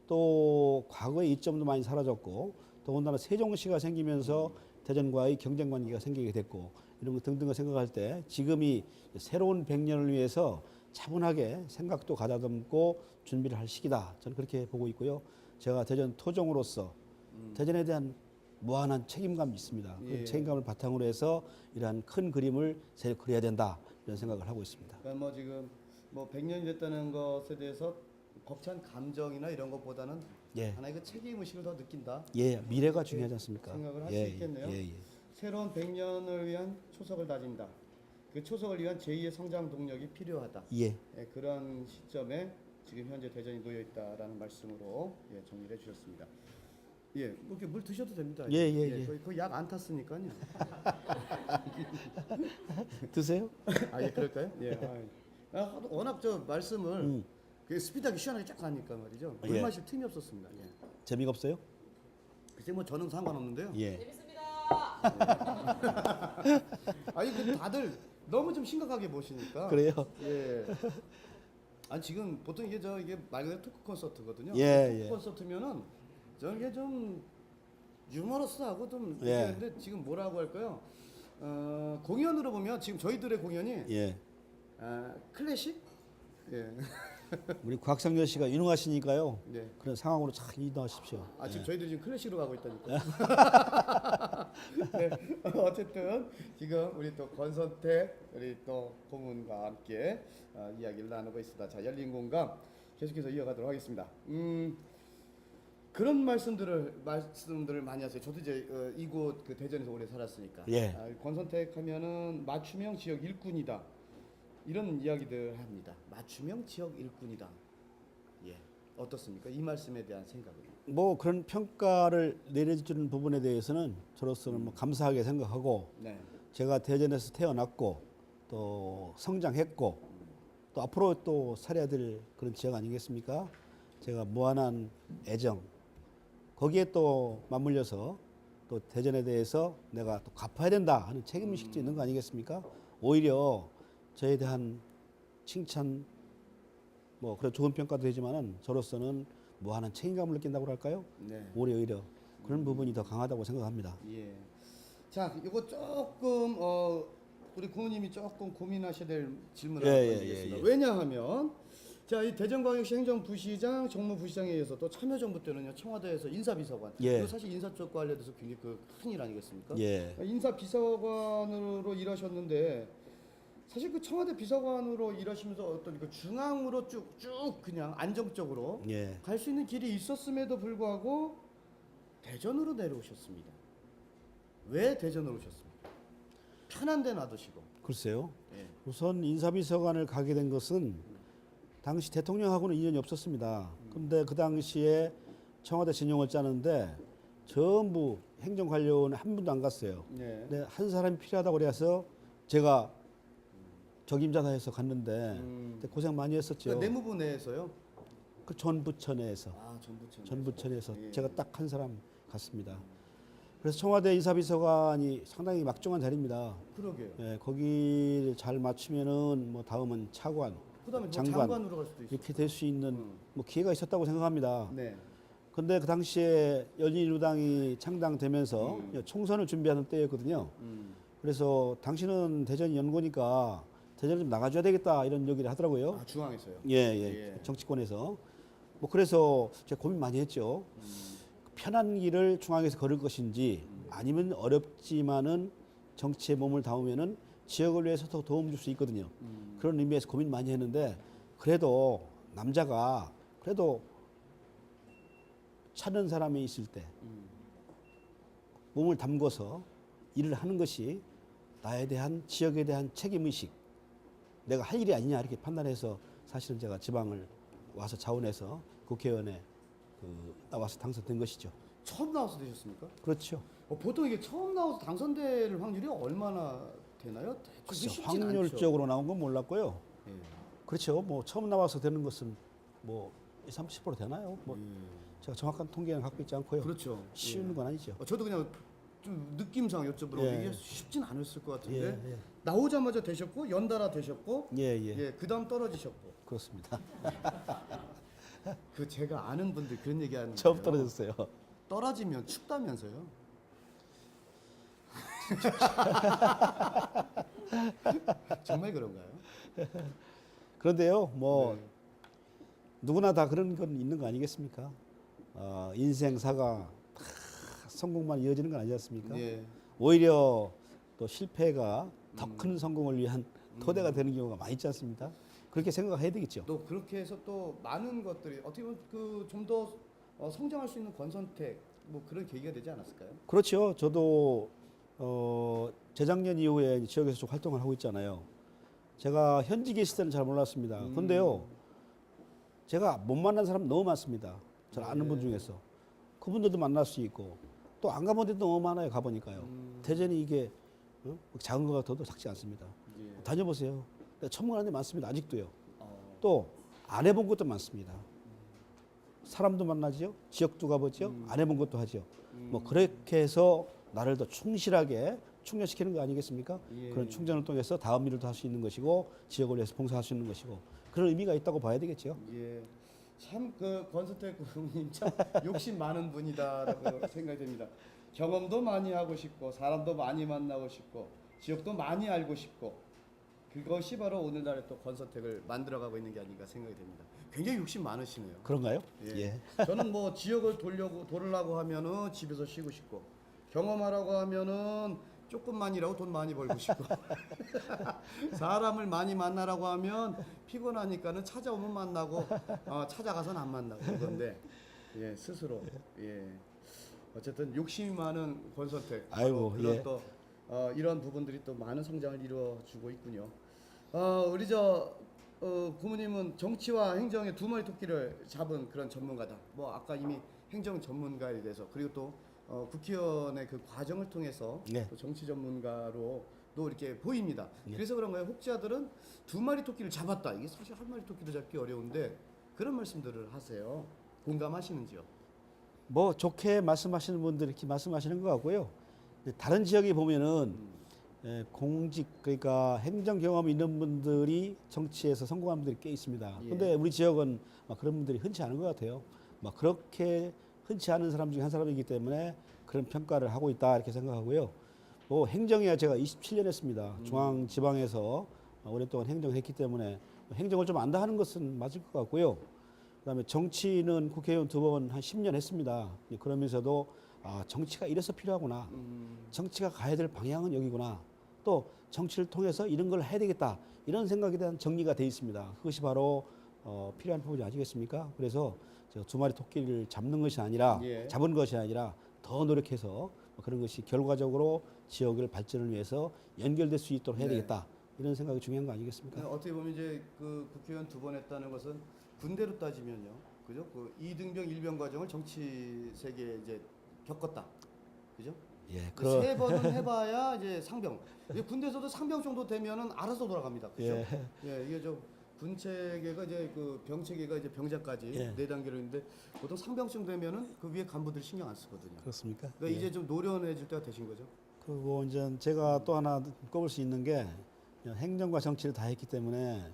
또 과거의 이점도 많이 사라졌고 더군다나 세종시가 생기면서 대전과의 경쟁 관계가 생기게 됐고 이런 것 등등을 생각할 때 지금이 새로운 100년을 위해서 차분하게 생각도 가다듬고 준비를 할 시기다. 저는 그렇게 보고 있고요. 제가 대전 토종으로서 대전에 대한 무한한 책임감이 있습니다. 예. 그 책임감을 바탕으로 해서 이러한 큰 그림을 새로 그려야 된다. 이런 생각을 하고 있습니다. 그러니까 뭐 지금 뭐 100년이 됐다는 것에 대해서 벅찬 감정이나 이런 것보다는 예. 하나의 그 책임 의식을 더 느낀다. 예, 미래가 중요하지 않습니까? 생각을 할 수 예, 있겠네요. 예. 새로운 100년을 위한 초석을 다진다. 그 초석을 위한 제2의 성장 동력이 필요하다. 예. 그런 시점에 지금 현재 대전이 놓여 있다라는 말씀으로 예, 정리를 해주셨습니다. 예, 뭐 이렇게 물 드셔도 됩니다. 예. 거의 약 안 탔으니까요. 드세요? 아, 예, 그럴까요? 예. 워낙 저 말씀을 그 스피드하게 시원하게 쫙 하니까 말이죠. 물 예. 마실 틈이 없었습니다. 예. 재미가 없어요? 글쎄 뭐 저는 상관없는데요. 예. 재밌습니다. 아니 그 다들 너무 좀 심각하게 보시니까. 그래요? 예. 아니 지금 보통 이게 말 그대로 토크 콘서트거든요. 예, 토크 예. 콘서트면은 저는 이게 좀 유머러스하고 좀 예. 근데 지금 뭐라고 할까요? 공연으로 보면 지금 저희들의 공연이 예. 클래식? 예. 우리 곽상렬 씨가 유능하시니까요. 네. 그런 상황으로 잘 이동하십시오. 지금 저희들이 지금 클래식으로 가고 있다니까. 네. 어쨌든 지금 우리 또 권선택 우리 또 고문과 함께 이야기를 나누고 있습니다. 자, 열린 공감 계속해서 이어가도록 하겠습니다. 그런 말씀들을 많이 하세요. 저도 이제 이곳 그 대전에서 오래 살았으니까. 예. 권선택 하면은 맞춤형 지역 일꾼이다. 이런 이야기들 합니다. 맞춤형 지역 일꾼이다. 예. 어떻습니까? 이 말씀에 대한 생각은? 뭐 그런 평가를 내려주는 부분에 대해서는 저로서는 뭐 감사하게 생각하고 네. 제가 대전에서 태어났고 또 성장했고 또 앞으로 또 살아야 될 그런 지역 아니겠습니까? 제가 무한한 애정 거기에 또 맞물려서 또 대전에 대해서 내가 또 갚아야 된다 하는 책임의식도 있는 거 아니겠습니까? 오히려 저에 대한 칭찬 뭐 그런 좋은 평가도 되지만은 저로서는 무한한 책임감을 느낀다고 할까요? 네. 오히려 그런 부분이 더 강하다고 생각합니다. 예. 자, 이거 조금 우리 고모님이 조금 고민하셔야 될 질문을 예, 한번 예, 드리겠습니다. 예, 예. 왜냐하면 자, 이 대전광역시 행정부시장, 정무부시장에 의해서도 참여정부 때는요 청와대에서 인사비서관. 예. 이거 사실 인사 쪽과 관련돼서 굉장히 큰일 아니겠습니까? 예. 인사비서관으로 일하셨는데 사실 그 청와대 비서관으로 일하시면서 어떤 그 중앙으로 쭉쭉 그냥 안정적으로 예. 갈 수 있는 길이 있었음에도 불구하고 대전으로 내려오셨습니다. 왜 대전으로 오셨습니까? 편한 데 놔두시고. 글쎄요. 예. 우선 인사비서관을 가게 된 것은 당시 대통령하고는 인연이 없었습니다. 근데 그 당시에 청와대 진영을 짜는데 전부 행정관료는 한 분도 안 갔어요. 네. 근데 한 사람이 필요하다고 그래서 제가 적임자사해서 갔는데 그때 고생 많이 했었죠. 그러니까 내무부 내에서요. 그 전부처 내에서 전부처에서. 전부처에서 예. 제가 딱 한 사람 갔습니다. 그래서 청와대 인사비서관이 상당히 막중한 자리입니다. 그러게요. 예, 거기를 잘 맞추면은 뭐 다음은 차관, 그다음에 뭐 장관 장관으로 갈 수도 있어요. 이렇게 될 수 있는 뭐 기회가 있었다고 생각합니다. 네. 근데 그 당시에 열린우리당이 창당되면서 총선을 준비하는 때였거든요. 그래서 당신은 대전 연고니까 대전을 좀 나가줘야 되겠다 이런 얘기를 하더라고요. 중앙에서요. 예. 정치권에서. 뭐 그래서 제가 고민 많이 했죠. 편한 길을 중앙에서 걸을 것인지 아니면 어렵지만은 정치에 몸을 담으면은 지역을 위해서 더 도움 줄 수 있거든요. 그런 의미에서 고민 많이 했는데 그래도 남자가 그래도 찾는 사람이 있을 때 몸을 담궈서 일을 하는 것이 나에 대한 지역에 대한 책임의식 내가 할 일이 아니냐 이렇게 판단해서 사실은 제가 지방을 와서 자원해서 국회의원에 나와서 당선된 것이죠. 처음 나와서 되셨습니까? 그렇죠. 보통 이게 처음 나와서 당선될 확률이 얼마나 되나요? 글쎄, 쉽진 확률적으로 나온 건 몰랐고요. 않죠. 예. 그렇죠. 뭐 처음 나와서 되는 것은 뭐 20, 30% 되나요? 뭐 제가 정확한 통계는 갖고 있지 않고요. 그렇죠. 쉬운 건 아니죠. 저도 그냥 좀 느낌상 여쭤보러 예. 이게 쉽진 않았을 것 같은데 예. 나오자마자 되셨고 연달아 되셨고 예. 그다음 떨어지셨고 그렇습니다. 그 제가 아는 분들 그런 얘기하는 처음 떨어졌어요. 떨어지면 춥다면서요. 정말 그런가요? 그런데요, 뭐 네. 누구나 다 그런 건 있는 거 아니겠습니까? 인생사가 다 성공만 이어지는 건 아니지 않습니까? 예. 오히려 또 실패가 더 큰 성공을 위한 토대가 되는 경우가 많이 있지 않습니까? 그렇게 생각해야 되겠죠. 또 그렇게 해서 또 많은 것들이 어떻게 보면 그 좀 더 성장할 수 있는 권선택 뭐 그런 계기가 되지 않았을까요? 그렇죠. 저도 재작년 이후에 지역에서 좀 활동을 하고 있잖아요. 제가 현직에 있을 때는 잘 몰랐습니다. 그런데요, 제가 못 만난 사람 너무 많습니다. 저 아는 분 중에서 그분들도 만날 수 있고 또 안 가본 데도 너무 많아요. 가보니까요. 대전이 이게 작은 것 같아도 작지 않습니다. 예. 다녀보세요. 처음 가는 데 많습니다. 아직도요. 어. 또 안 해본 것도 많습니다. 사람도 만나죠. 지역도 가보죠. 안 해본 것도 하죠. 뭐 그렇게 해서 나를 더 충실하게 충전시키는 거 아니겠습니까? 예. 그런 충전을 통해서 다음 일을 더 할 수 있는 것이고 지역을 위해서 봉사할 수 있는 것이고 그런 의미가 있다고 봐야 되겠죠. 예. 참 그 권서태 국님 참 욕심 많은 분이다라고 생각이 됩니다. 경험도 많이 하고 싶고 사람도 많이 만나고 싶고 지역도 많이 알고 싶고 그것이 바로 오늘날의 또 권서택을 만들어가고 있는 게 아닌가 생각이 됩니다. 굉장히 욕심 많으시네요. 그런가요? 예. 저는 뭐 지역을 돌으려고 하면은 집에서 쉬고 싶고 경험하라고 하면은 조금만이라고 돈 많이 벌고 싶고 사람을 많이 만나라고 하면 피곤하니까는 찾아오면 만나고 찾아가서는 안 만나고 그런데 예 스스로 예 어쨌든 욕심이 많은 권선택 아이고, 그런 예. 또 이런 부분들이 또 많은 성장을 이루어주고 있군요. 우리 부모님은 정치와 행정의 두 마리 토끼를 잡은 그런 전문가다. 뭐 아까 이미 행정 전문가에 대해서 그리고 또 국회의원의 그 과정을 통해서 네. 또 정치 전문가로 또 이렇게 보입니다. 네. 그래서 그런 거예요. 혹자들은 두 마리 토끼를 잡았다. 이게 사실 한 마리 토끼를 잡기 어려운데 그런 말씀들을 하세요. 공감하시는지요? 뭐 좋게 말씀하시는 분들 이렇게 말씀하시는 것 같고요. 다른 지역에 보면은 공직 그러니까 행정 경험이 있는 분들이 정치에서 성공한 분들이 꽤 있습니다. 예. 근데 우리 지역은 막 그런 분들이 흔치 않은 것 같아요. 막 그렇게 흔치 않은 사람 중에 한 사람이기 때문에 그런 평가를 하고 있다 이렇게 생각하고요. 뭐 행정이야 제가 27년 했습니다. 중앙 지방에서 오랫동안 행정했기 때문에 행정을 좀 안다 하는 것은 맞을 것 같고요. 그다음에 정치는 국회의원 2번 한 10년 했습니다. 그러면서도 정치가 이래서 필요하구나. 정치가 가야 될 방향은 여기구나. 또 정치를 통해서 이런 걸 해야 되겠다. 이런 생각에 대한 정리가 돼 있습니다. 그것이 바로 필요한 부분이 아니겠습니까? 그래서 제가 두 마리 토끼를 잡는 것이 아니라 예. 잡은 것이 아니라 더 노력해서 그런 것이 결과적으로 지역을 발전을 위해서 연결될 수 있도록 해야 네. 되겠다. 이런 생각이 중요한 거 아니겠습니까? 어떻게 보면 이제 그 국회의원 2번 했다는 것은 군대로 따지면요, 그죠? 그 2등병 1병 과정을 정치 세계에 이제 겪었다, 그죠? 예, 세 번은 해봐야 이제 상병. 이제 군대에서도 상병 정도 되면은 알아서 돌아갑니다, 그죠? 예, 이게 군 체계가 이제 그 병 체계가 이제 병장까지 예. 네 단계로 있는데 보통 상병쯤 되면은 그 위에 간부들 신경 안 쓰거든요. 그렇습니까? 그러니까 이제 좀 노련해질 때가 되신 거죠? 그리고 이제 제가 또 하나 꼽을 수 있는 게 행정과 정치를 다 했기 때문에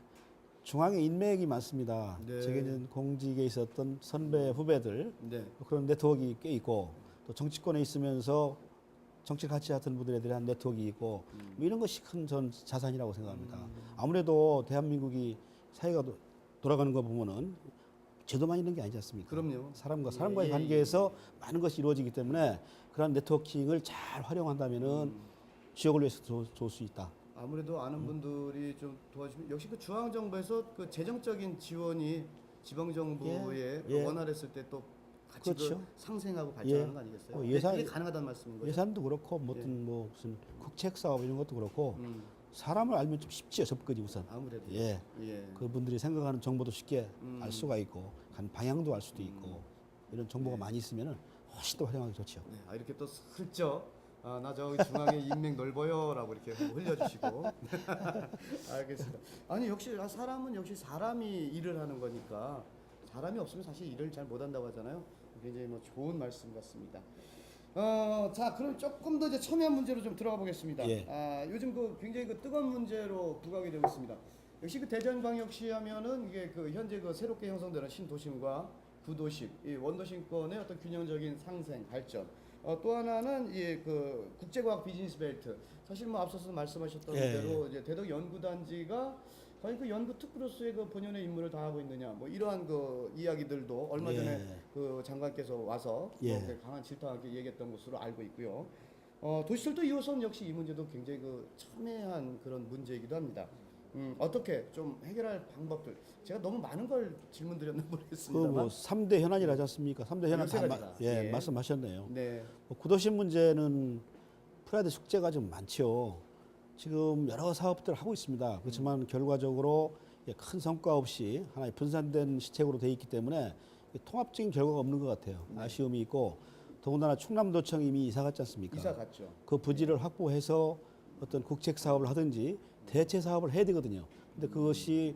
중앙에 인맥이 많습니다. 네. 제게 이제 공직에 있었던 선배 후배들 네. 그런 네트워크가 꽤 있고 또 정치권에 있으면서 정치 같이 하던 분들에 대한 네트워크가 있고 뭐 이런 것이 큰 전 자산이라고 생각합니다. 아무래도 대한민국이 사회가 돌아가는 거 보면은 제도만 있는 게 아니지 않습니까? 그럼요. 사람과 사람과의 예, 관계에서 많은 것이 이루어지기 때문에 그런 네트워킹을 잘 활용한다면은 지역을 위해서 좋을 수 있다. 아무래도 아는 분들이 좀 도와주면 역시 그 중앙 정부에서 그 재정적인 지원이 지방 정부에 예. 원활했을 때 또 같이 그렇죠. 그 상생하고 발전하는 예. 거 아니겠어요? 예산- 그게 가능하다는 말씀인 거죠? 예산도 그렇고 뭐든 뭐 무슨 국책 사업 이런 것도 그렇고 음, 사람을 알면 좀 쉽지요 접근이 우선. 아무래도 예. 예. 그분들이 생각하는 정보도 쉽게 알 수가 있고 간 방향도 알 수도 있고 이런 정보가 많이 있으면은 훨씬 더 활용하기 좋죠. 네, 이렇게 또 슬쩍 나 저기 중앙에 인맥 넓어요라고 이렇게 흘려주시고 알겠습니다. 아니 역시 사람은 역시 사람이 일을 하는 거니까 사람이 없으면 사실 일을 잘 못한다고 하잖아요. 굉장히 뭐 좋은 말씀 같습니다. 자 그럼 조금 더 이제 첨예한 문제로 좀 들어가 보겠습니다. 예. 요즘 그 굉장히 그 뜨거운 문제로 부각이 되고 있습니다. 역시 그 대전광역시 하면은 이게 그 현재 그 새롭게 형성되는 신도심과 구도심, 이 원도심권의 어떤 균형적인 상생 발전. 또 하나는 그 국제과학 비즈니스 벨트. 사실 뭐 앞서서 말씀하셨던 예. 대로 이제 대덕 연구단지가 과연 그 연구 특구로서의 그 본연의 임무를 다하고 있느냐, 뭐 이러한 그 이야기들도 얼마 전에 예. 그 장관께서 와서 예. 뭐 강한 질타와 함께 얘기했던 것으로 알고 있고요. 도시철도 2호선 역시 이 문제도 굉장히 그 첨예한 그런 문제이기도 합니다. 어떻게 좀 해결할 방법들. 제가 너무 많은 걸 질문드렸나 모르겠습니다만. 그뭐 3대 현안이라지 않습니까? 3대 현안 요새 다 가지다. 예, 예. 말씀하셨네요. 네. 뭐 구도심 문제는 풀어야 될 숙제가 좀 많죠. 지금 여러 사업들 하고 있습니다. 그렇지만 결과적으로 큰 성과 없이 하나의 분산된 시책으로 돼 있기 때문에 통합적인 결과가 없는 것 같아요. 아쉬움이 있고 더군다나 충남도청 이미 이사 갔지 않습니까? 이사 갔죠. 그 부지를 확보해서 어떤 국책 사업을 하든지 대체 사업을 해야 되거든요. 근데 그것이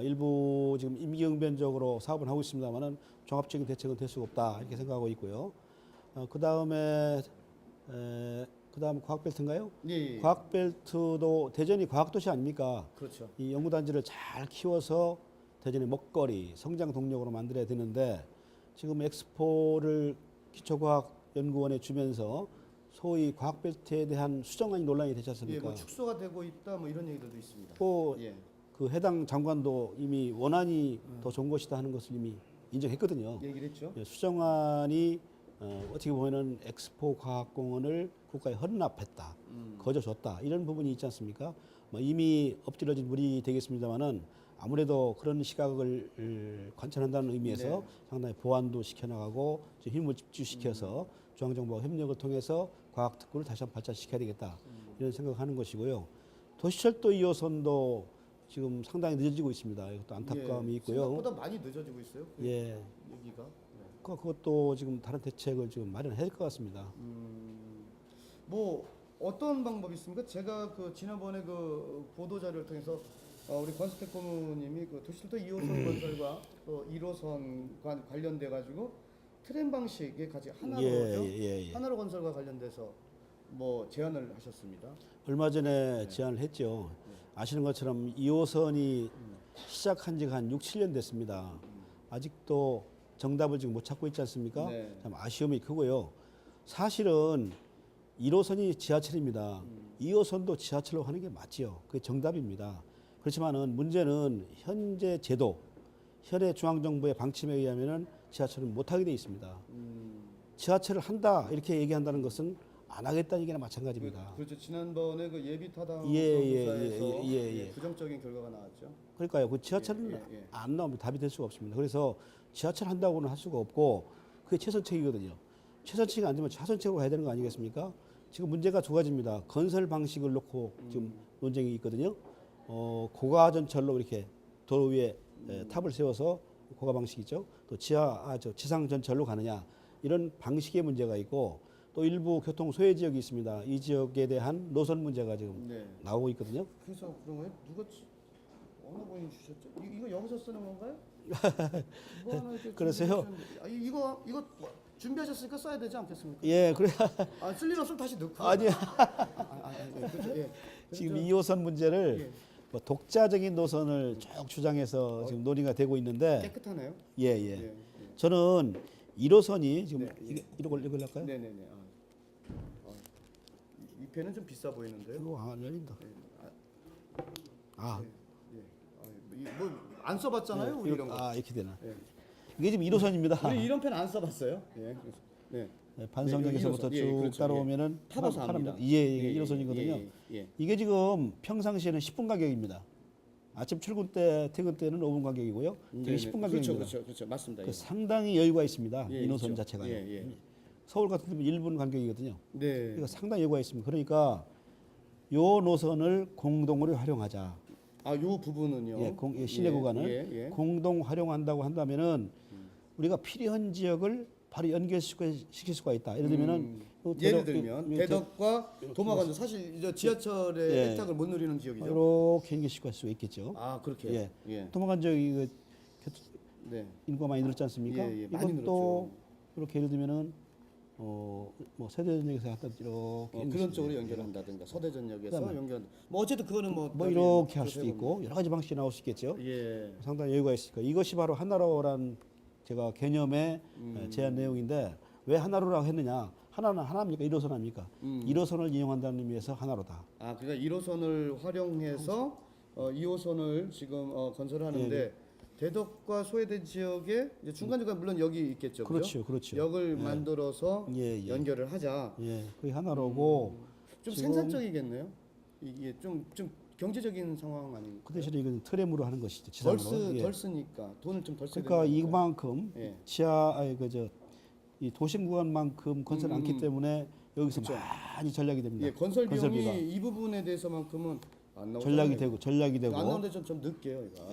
일부 지금 임기응변적으로 사업을 하고 있습니다만은 종합적인 대책은 될 수가 없다 이렇게 생각하고 있고요. 그 다음에 그다음 과학벨트인가요? 예. 과학벨트도 대전이 과학도시 아닙니까? 그렇죠. 이 연구단지를 잘 키워서 대전의 먹거리, 성장 동력으로 만들어야 되는데 지금 엑스포를 기초과학연구원에 주면서 소위 과학벨트에 대한 수정안이 논란이 되지 예, 않습니까? 뭐 축소가 되고 있다 뭐 이런 얘기들도 있습니다. 또 예. 그 해당 장관도 이미 원안이 더 좋은 것이다 하는 것을 이미 인정했거든요. 얘기를 했죠. 예, 수정안이 어떻게 보면은 엑스포 과학공원을 국가에 헌납했다, 거저줬다 이런 부분이 있지 않습니까? 뭐 이미 엎질러진 물이 되겠습니다만은 아무래도 그런 시각을 관찰한다는 의미에서 네. 상당히 보완도 시켜나가고 좀 힘을 집중시켜서 중앙정부와 협력을 통해서 과학 특구를 다시 한번 발전시켜야 되겠다 이런 생각하는 것이고요. 도시철도 2호선도 지금 상당히 늦어지고 있습니다. 이것도 안타까움이 예, 있고요. 생각보다 많이 늦어지고 있어요. 그 예, 얘기가. 네. 그것도 지금 다른 대책을 지금 마련해야 될 것 같습니다. 뭐 어떤 방법이 있습니까? 제가 그 지난번에 그 보도 자료를 통해서 우리 권수택 고문님이 그 도시철도 2호선 건설과 또 1호선 관련돼 가지고 트램 방식의 같이 하나로 하나로 건설과 관련돼서 뭐 제안을 하셨습니다. 얼마 전에 제안을 했죠. 아시는 것처럼 2호선이 시작한 지가 한 6, 7년 됐습니다. 아직도 정답을 지금 못 찾고 있지 않습니까? 네. 참 아쉬움이 크고요. 사실은 1호선이 지하철입니다. 2호선도 지하철로 하는 게 맞지요. 그게 정답입니다. 그렇지만은 문제는 현재 제도, 현재 중앙정부의 방침에 의하면은 지하철은 못하게 돼 있습니다. 지하철을 한다 이렇게 얘기한다는 것은 안 하겠다는 얘기나 마찬가지입니다. 그렇죠. 지난번에 그 예비 타당 예, 조사에서 부정적인 결과가 나왔죠. 그러니까요. 그 지하철은 안 나오면 답이 될 수가 없습니다. 그래서 지하철 한다고는 할 수가 없고 그게 최선책이거든요. 최선책이 안 되면 차선책으로 가야 되는 거 아니겠습니까? 지금 문제가 두 가지입니다. 건설 방식을 놓고 지금 논쟁이 있거든요. 고가전철로 이렇게 도로 위에 탑을 세워서 고가 방식이죠. 또 지상 전철로 가느냐 이런 방식의 문제가 있고 또 일부 교통 소외 지역이 있습니다. 이 지역에 대한 노선 문제가 지금 나오고 있거든요. 그래서 그런 거예요? 누가 어느 분이 주셨죠? 이거 여기서 쓰는 건가요? 뭐 하나 이렇게 그러세요? 이거 준비하셨으니까 써야 되지 않겠습니까? 예, 그래. 쓸 일 없으면 다시 넣고. 아니요. 그렇죠. 예. 지금 2호선 문제를 뭐 독자적인 노선을 쭉 주장해서 지금 논의가 되고 있는데 깨끗하네요. 예. 저는 1호선이 지금 이걸 할까요? 네네네. 이 펜은 좀 비싸 보이는데요. 이거 안 열린다. 뭐안 써봤잖아요, 우리 이런 거. 이렇게 되나? 예. 이게 지금 1호선입니다. 우리 이런 펜 안 써봤어요. 예. 네. 반성역에서부터 네, 쭉 그렇죠. 따라오면은 타봐서 합니다. 이게 1호선이거든요. 예. 이게 지금 평상시에는 10분 가격입니다. 아침 출근 때, 퇴근 때는 5분 가격이고요. 이게 10분 가격입니다. 그렇죠. 맞습니다. 상당히 여유가 있습니다. 예, 1호선 있죠. 자체가. 예. 서울 같은 데는 1분 간격이거든요. 네. 그러니까 상당히 여유가 있습니다. 그러니까 요 노선을 공동으로 활용하자. 요 부분은요. 시내 구간을 공동 활용한다고 한다면은 우리가 필요한 지역을 바로 연결시킬 수가 있다. 예를 들면은 예를 들면 대덕과 도마관도 사실 이제 지하철의 혜택을 못 누리는 지역이죠. 이렇게 연결시킬 수 있겠죠. 그렇게. 도마관 지역이 인구가 많이 늘었지 않습니까? 많이 이것도 이렇게 예를 들면은 뭐 세대전역에서 갖다 이렇게 그런 쪽으로 연결한다든가 서대전역에서 연결. 뭐 어쨌든 그거는 뭐 이렇게 할 수도 있고 여러 가지 방식이 나올 수 있겠죠. 상당히 여유가 있으니까 이것이 바로 하나로란 제가 개념의 제안 내용인데 왜 하나로라고 했느냐? 하나는 하나입니까? 1호선 아닙니까? 1호선을 이용한다는 의미에서 하나로다. 그러니까 1호선을 활용해서 2호선을 지금 건설하는데 대덕과 소외된 지역에 이제 중간중간 물론 여기 있겠죠. 그렇죠. 역을 만들어서 연결을 하자. 그게 하나로고 좀 생산적이겠네요. 이게 좀 경제적인 상황 아닙니까? 그 대신에 이건 트램으로 하는 것이죠. 덜 쓰니까 돈을 좀 덜 쓰니까. 그러니까 이만큼 이 도심 구간만큼 건설 않기 때문에 여기서 많이 전략이 됩니다. 건설 비용이 이 부분에 대해서만큼은 안 나오잖아요. 전략이 되고 안 나오는데 좀 늦게요, 이거.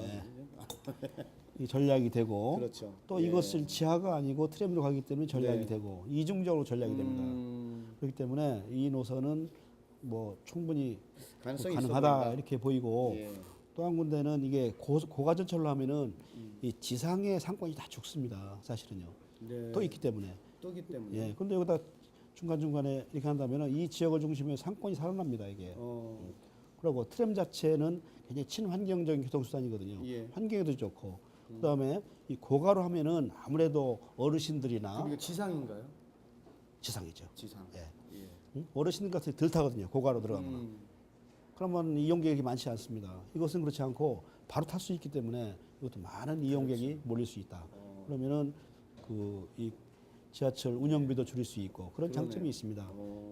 이 전략이 되고 그렇죠. 또 예. 이것을 지하가 아니고 트램으로 가기 때문에 전략이 네. 되고 이중적으로 전략이 됩니다. 그렇기 때문에 이 노선은 뭐 충분히 가능성이 있어 가능하다 보인다. 이렇게 보이고 예. 또 한 군데는 이게 고가전철로 하면은 이 지상의 상권이 다 죽습니다. 사실은요. 네. 또 있기 때문에. 또기 때문에. 예. 근데 여기다 중간중간에 이렇게 한다면은 이 지역을 중심으로 상권이 살아납니다, 이게. 그리고 트램 자체는 굉장히 친환경적인 교통수단이거든요. 예. 환경에도 좋고. 그다음에 이 고가로 하면은 아무래도 어르신들이나 그럼 이거 지상인가요? 지상이죠. 지상. 예. 예. 응? 어르신들 같은 덜 타거든요. 고가로 들어가면. 그러면 이용객이 많지 않습니다. 이것은 그렇지 않고 바로 탈 수 있기 때문에 이것도 많은 이용객이 몰릴 수 있다. 그러면은 그 이 지하철 운영비도 줄일 수 있고 그런 장점이 있습니다.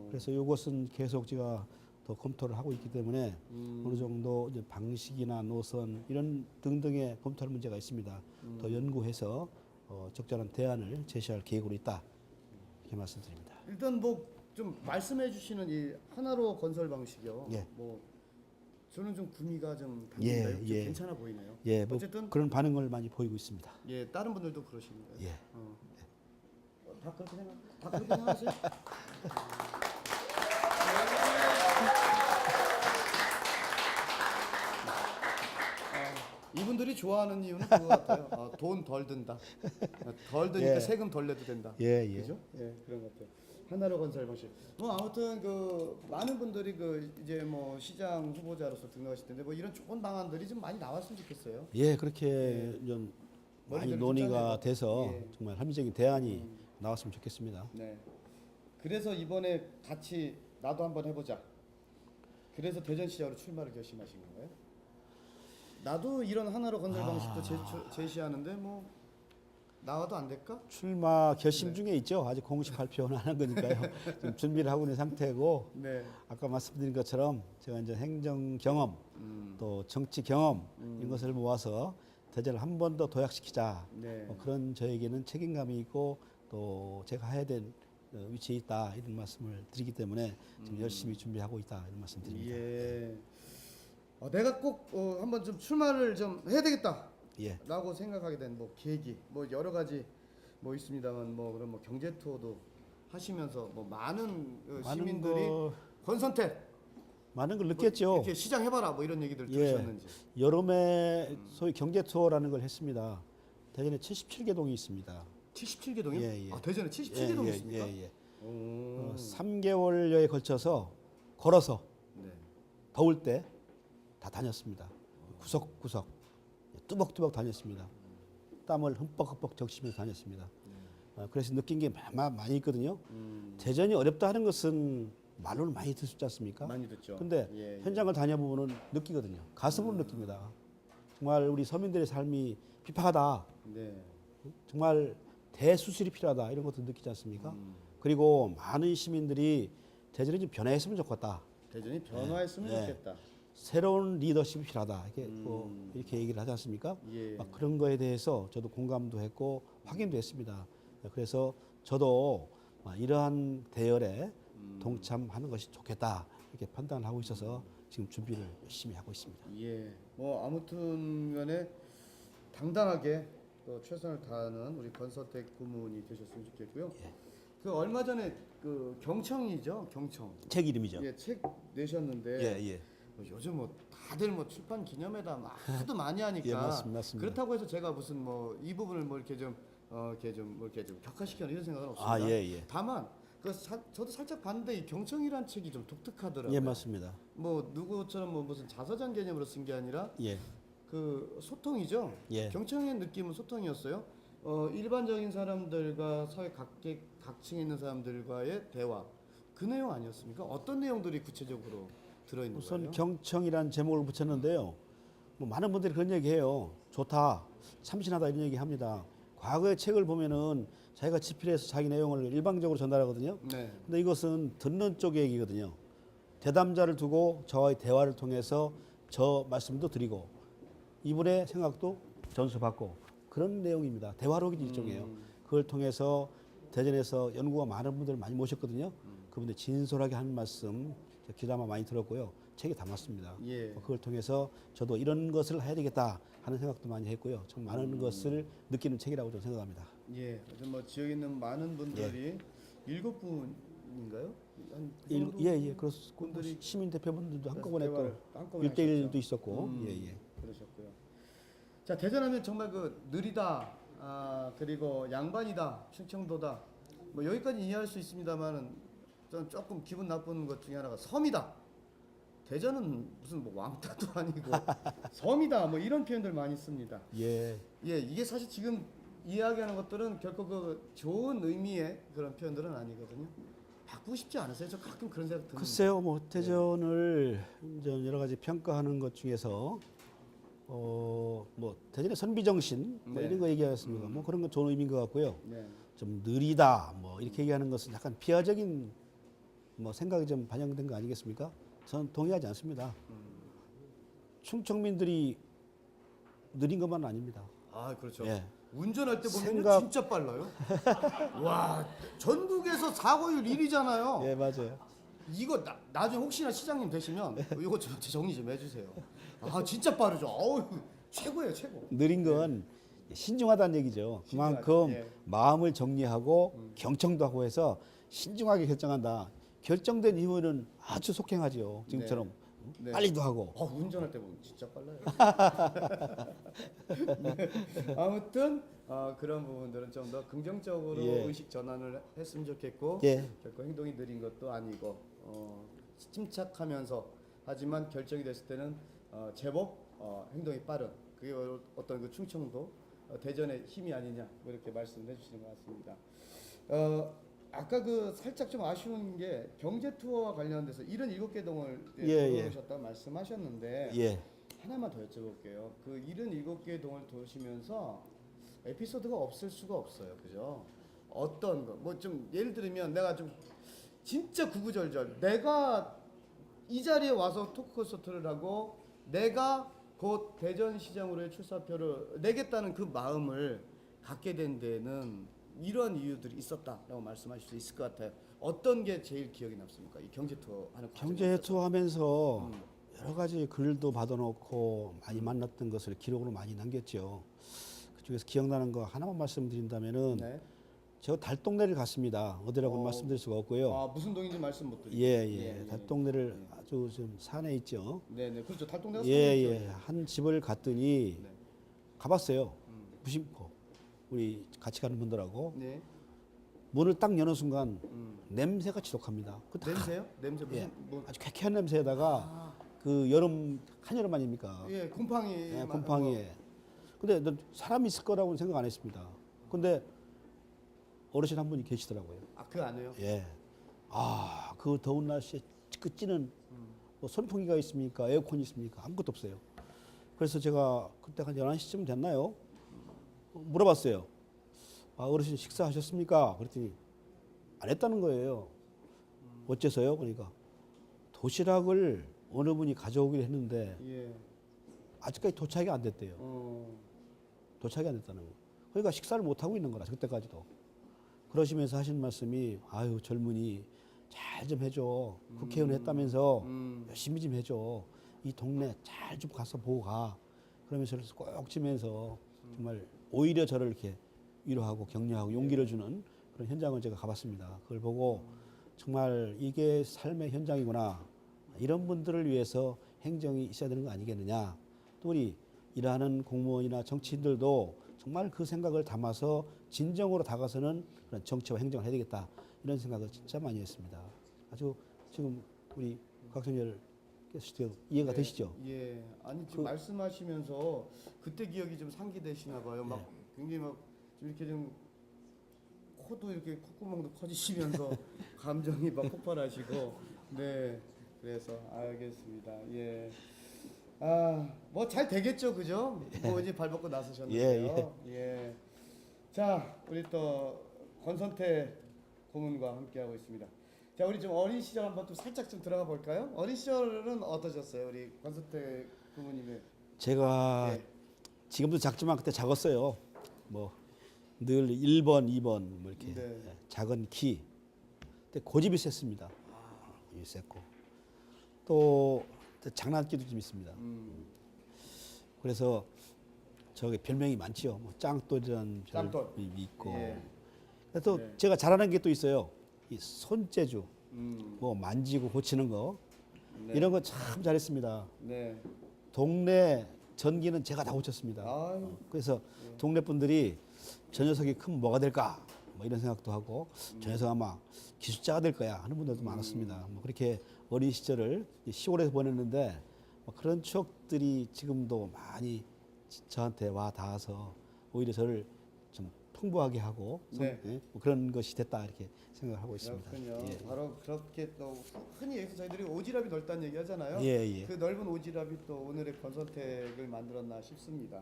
그래서 이것은 계속 제가 더 검토를 하고 있기 때문에 어느 정도 이제 방식이나 노선 이런 등등의 검토할 문제가 있습니다. 더 연구해서 적절한 대안을 제시할 계획으로 있다. 이렇게 말씀드립니다. 일단 뭐 좀 말씀해 주시는 이 하나로 건설 방식이요. 예. 뭐 저는 좀 구미가 좀 예, 당긴다. 예. 괜찮아 보이네요. 예, 뭐 어쨌든 그런 반응을 많이 보이고 있습니다. 예, 다른 분들도 그러시는가요? 예. 다 그렇게 다 그렇게 생각하세요? 이분들이 좋아하는 이유는 그거 같아요. 돈 덜 든다. 덜 드니까 예. 세금 덜 내도 된다. 예, 예. 그죠? 예, 그런 것 같아요. 하나로 건설 방식. 뭐 아무튼 그 많은 분들이 그 이제 뭐 시장 후보자로서 등록하실 텐데 뭐 이런 좋은 방안들이 좀 많이 나왔으면 좋겠어요. 예, 그렇게 좀 많이 머리를 논의가 좀 짜내고. 돼서 예. 정말 합리적인 대안이 나왔으면 좋겠습니다. 네. 그래서 이번에 같이 나도 한번 해보자. 그래서 대전시장으로 출마를 결심하신 건가요? 나도 이런 하나로 건설 방식도 제시하는데 뭐 나와도 안 될까? 출마 결심 중에 있죠. 아직 공식 발표는 안 한 거니까요. 지금 준비를 하고 있는 상태고 네. 아까 말씀드린 것처럼 제가 이제 행정 경험 또 정치 경험 이런 것을 모아서 대전을 한 번 더 도약시키자. 네. 그런 저에게는 책임감이 있고 또 제가 해야 될 위치에 있다 이런 말씀을 드리기 때문에 지금 열심히 준비하고 있다 이런 말씀드립니다. 예. 내가 꼭 한번 좀 출마를 좀 해야 되겠다. 예. 라고 생각하게 된 뭐 계기 뭐 여러 가지 뭐 있습니다만 뭐 그런 뭐 경제 투어도 하시면서 뭐 많은 시민들이 권선택 많은 걸 뭐 느꼈죠. 이렇게 시장 해봐라 뭐 이런 얘기들 예. 들으셨는지. 여름에 소위 경제 투어라는 걸 했습니다. 대전에 77개 동이 있습니다. 77개 동이요? 예, 예. 대전에 77개 동이 있습니까? 예, 예. 오. 3개월여에 걸쳐서 걸어서 네. 더울 때 다 다녔습니다. 구석구석 뚜벅뚜벅 다녔습니다. 땀을 흠뻑흠뻑 적시면서 다녔습니다. 그래서 느낀 게 많이 있거든요. 대전이 어렵다 하는 것은 말로는 많이 듣지 않습니까? 많이 듣죠. 근데 예, 현장을 다녀보면 느끼거든요. 가슴으로 느낍니다. 정말 우리 서민들의 삶이 핍박하다. 네. 정말 대수술이 필요하다. 이런 것도 느끼지 않습니까? 그리고 많은 시민들이 대전이 좀 변화했으면 좋겠다. 대전이 변화했으면 예. 좋겠다. 새로운 리더십이 필요하다. 이렇게 얘기를 하지 않습니까? 예. 막 그런 거에 대해서 저도 공감도 했고 확인도 했습니다. 그래서 저도 이러한 대열에 동참하는 것이 좋겠다. 이렇게 판단을 하고 있어서 지금 준비를 열심히 하고 있습니다. 예. 뭐 아무튼 간에 당당하게 또 최선을 다하는 우리 권선택 고문이 되셨으면 좋겠고요. 예. 그 얼마 전에 그 경청이죠, 경청. 책 이름이죠. 예, 책 내셨는데 예. 뭐 요즘 뭐 다들 뭐 출판 기념회다 하도 많이 하니까 예, 맞습니다. 그렇다고 해서 제가 무슨 뭐 이 부분을 뭐 이렇게 좀 이렇게 좀 격화시키는 이런 생각은 없습니다. 아, 예. 다만 저도 살짝 봤는데 이 경청이란 책이 좀 독특하더라고요. 예, 맞습니다. 뭐 누구처럼 뭐 무슨 자서전 개념으로 쓴 게 아니라 예. 그 소통이죠. 예. 경청의 느낌은 소통이었어요. 일반적인 사람들과 사회 각층에 있는 사람들과의 대화 그 내용 아니었습니까? 어떤 내용들이 구체적으로 들어있는 우선 거예요? 경청이라는 제목을 붙였는데요. 뭐 많은 분들이 그런 얘기해요. 좋다, 참신하다 이런 얘기합니다. 과거의 책을 보면은 자기가 집필해서 자기 내용을 일방적으로 전달하거든요. 네. 근데 이것은 듣는 쪽 얘기거든요. 대담자를 두고 저와의 대화를 통해서 저 말씀도 드리고 이분의 생각도 전수받고 그런 내용입니다. 대화록이 일종이에요. 그걸 통해서 대전에서 연구가 많은 분들을 많이 모셨거든요. 그분들 진솔하게 하는 말씀 귀담아 많이 들었고요. 책에 담았습니다. 예. 그걸 통해서 저도 이런 것을 해야 되겠다 하는 생각도 많이 했고요. 참 많은 것을 느끼는 책이라고 저는 생각합니다. 예. 요즘 뭐 지역에 있는 많은 분들이 7분인가요? 한그 정도 예. 분들이 시민 대표분들도 한꺼번에 또 한꺼번에 1대1도 하셨죠. 있었고, 예. 그러셨고요. 자, 대전하면 정말 그 느리다, 그리고 양반이다, 충청도다, 뭐 여기까지 이해할 수 있습니다만은 저는 조금 기분 나쁜 것 중에 하나가 섬이다. 대전은 무슨 뭐 왕따도 아니고 섬이다, 뭐 이런 표현들 많이 씁니다. 예. 예, 이게 사실 지금 이야기하는 것들은 결코 그 좋은 의미의 그런 표현들은 아니거든요. 바꾸고 싶지 않으세요? 저 가끔 그런 생각 드는데. 글쎄요, 뭐 대전을 이제 여러 가지 평가하는 것 중에서 뭐 대전의 선비 정신 뭐 네. 이런 거 얘기하셨습니다. 뭐 그런 건 좋은 의미인 것 같고요. 네. 좀 느리다 뭐 이렇게 얘기하는 것은 약간 비하적인 뭐 생각이 좀 반영된 거 아니겠습니까? 저는 동의하지 않습니다. 충청민들이 느린 것만은 아닙니다. 아, 그렇죠. 예. 운전할 때 보면 생각- 진짜 빨라요. 와, 전국에서 사고율 1위잖아요. 예, 맞아요. 이거 나중에 혹시나 시장님 되시면 이거 좀 정리 좀 해주세요. 아, 진짜 빠르죠. 어우, 최고예요, 최고. 느린 건 신중하다는 얘기죠. 그만큼 예. 마음을 정리하고 경청도 하고 해서 신중하게 결정한다. 결정된 이후에는 아주 속행하죠. 지금처럼 네. 빨리도 하고. 운전할 때 보면 진짜 빨라요. 네. 아무튼 그런 부분들은 좀 더 긍정적으로 예. 의식 전환을 했으면 좋겠고 예. 결코 행동이 느린 것도 아니고 침착하면서 하지만 결정이 됐을 때는 제법 행동이 빠른 그게 어떤 그 충청도 대전의 힘이 아니냐 뭐 이렇게 말씀해 주시는 것 같습니다. 아까 그 살짝 좀 아쉬운 게 경제 투어와 관련돼서 77개 동을 예. 돌아오셨다고 말씀하셨는데 예. 하나만 더 여쭤볼게요. 그 77개 동을 도시면서 에피소드가 없을 수가 없어요. 그죠? 어떤 거 뭐 좀 예를 들면 내가 좀 진짜 구구절절 내가 이 자리에 와서 토크 콘서트를 하고 내가 곧 대전시장으로의 출사표를 내겠다는 그 마음을 갖게 된 데는 이러한 이유들이 있었다라고 말씀하실 수 있을 것 같아요. 어떤 게 제일 기억에 남습니까? 이 경제 투어 하는 경제 투어 하면서 여러 가지 글도 받아놓고 많이 만났던 것을 기록으로 많이 남겼죠. 그중에서 기억나는 거 하나만 말씀드린다면은 네. 제가 달동네를 갔습니다. 어디라고 말씀드릴 수가 없고요. 무슨 동인지 말씀 못 드리고. 예. 달동네를 아주 좀 산에 있죠. 네네. 그렇죠. 달동네가 예. 한 집을 갔더니 네. 가봤어요. 무심코 우리 같이 가는 분들하고 네. 문을 딱 여는 순간 냄새가 지독합니다. 그 다- 냄새요? 냄새 무슨 예. 뭐 아주 쾌쾌한 냄새에다가 그 여름 한여름 아닙니까? 예, 곰팡이. 예, 곰팡이에. 근데 난 사람이 있을 거라고는 생각 안 했습니다. 근데 어르신 한 분이 계시더라고요. 그 안에요? 예. 그 더운 날씨에 그 찌는 뭐 선풍기가 있습니까? 에어컨이 있습니까? 아무것도 없어요. 그래서 제가 그때 한 11시쯤 됐나요? 물어봤어요. 어르신 식사하셨습니까? 그랬더니 안 했다는 거예요. 어째서요? 그러니까 도시락을 어느 분이 가져오기로 했는데 예. 아직까지 도착이 안 됐대요. 도착이 안 됐다는 거. 그러니까 식사를 못 하고 있는 거라 그때까지도. 그러시면서 하신 말씀이 아유 젊은이 잘 좀 해줘. 국회의원 했다면서 열심히 좀 해줘. 이 동네 잘 좀 가서 보고 가. 그러면서 꼭 지면서 정말 오히려 저를 이렇게 위로하고 격려하고 용기를 주는 그런 현장을 제가 가봤습니다. 그걸 보고 정말 이게 삶의 현장이구나. 이런 분들을 위해서 행정이 있어야 되는 거 아니겠느냐. 또 우리 일하는 공무원이나 정치인들도 정말 그 생각을 담아서 진정으로 다가서는 그런 정치와 행정을 해야 되겠다. 이런 생각을 진짜 많이 했습니다. 아주 지금 우리 각선열께서 이해가 되시죠? 예. 아니 지금 말씀하시면서 그때 기억이 좀 상기되시나 봐요. 막 굉장히 막 좀 이렇게 좀 코도 이렇게 콧구멍도 커지시면서 감정이 막 폭발하시고 네. 그래서 알겠습니다. 예. 뭐 잘 되겠죠, 그죠? 뭐 이제 발 벗고 나서셨는데요. 예. 자, 우리 또 권선태 고문과 함께 하고 있습니다. 자, 우리 좀 어린 시절 한번 또 살짝 좀 들어가 볼까요? 어린 시절은 어떠셨어요, 우리 권선태 고문님의? 제가 네. 지금도 작지만 그때 작았어요. 뭐 늘 1번, 2번 뭐 이렇게 네. 작은 키. 그때 고집이 셌습니다. 셌고 또 장난기도 좀 있습니다. 음. 그래서 저기 별명이 많지요. 뭐 짱돌이라는 짱돌. 별명이 있고. 예. 또 네. 제가 잘하는 게 또 있어요. 이 손재주, 음. 뭐 만지고 고치는 거 네. 이런 거 참 잘했습니다. 네. 동네 전기는 제가 다 고쳤습니다. 아유. 그래서 동네 분들이 저 녀석이 크면 뭐가 될까? 뭐 이런 생각도 하고 저 녀석 아마 기술자가 될 거야 하는 분들도 많았습니다. 뭐 그렇게 어린 시절을 시골에서 보냈는데 뭐 그런 추억들이 지금도 많이 저한테 와 닿아서 오히려 저를 좀 풍부하게 하고 네. 뭐 그런 것이 됐다 이렇게 생각을 하고 있습니다. 그렇군요. 예. 바로 그렇게 또 흔히 여기서 저희들이 오지랖이 넓다는 얘기 하잖아요. 예, 예. 그 넓은 오지랖이 또 오늘의 권선택을 만들었나 싶습니다.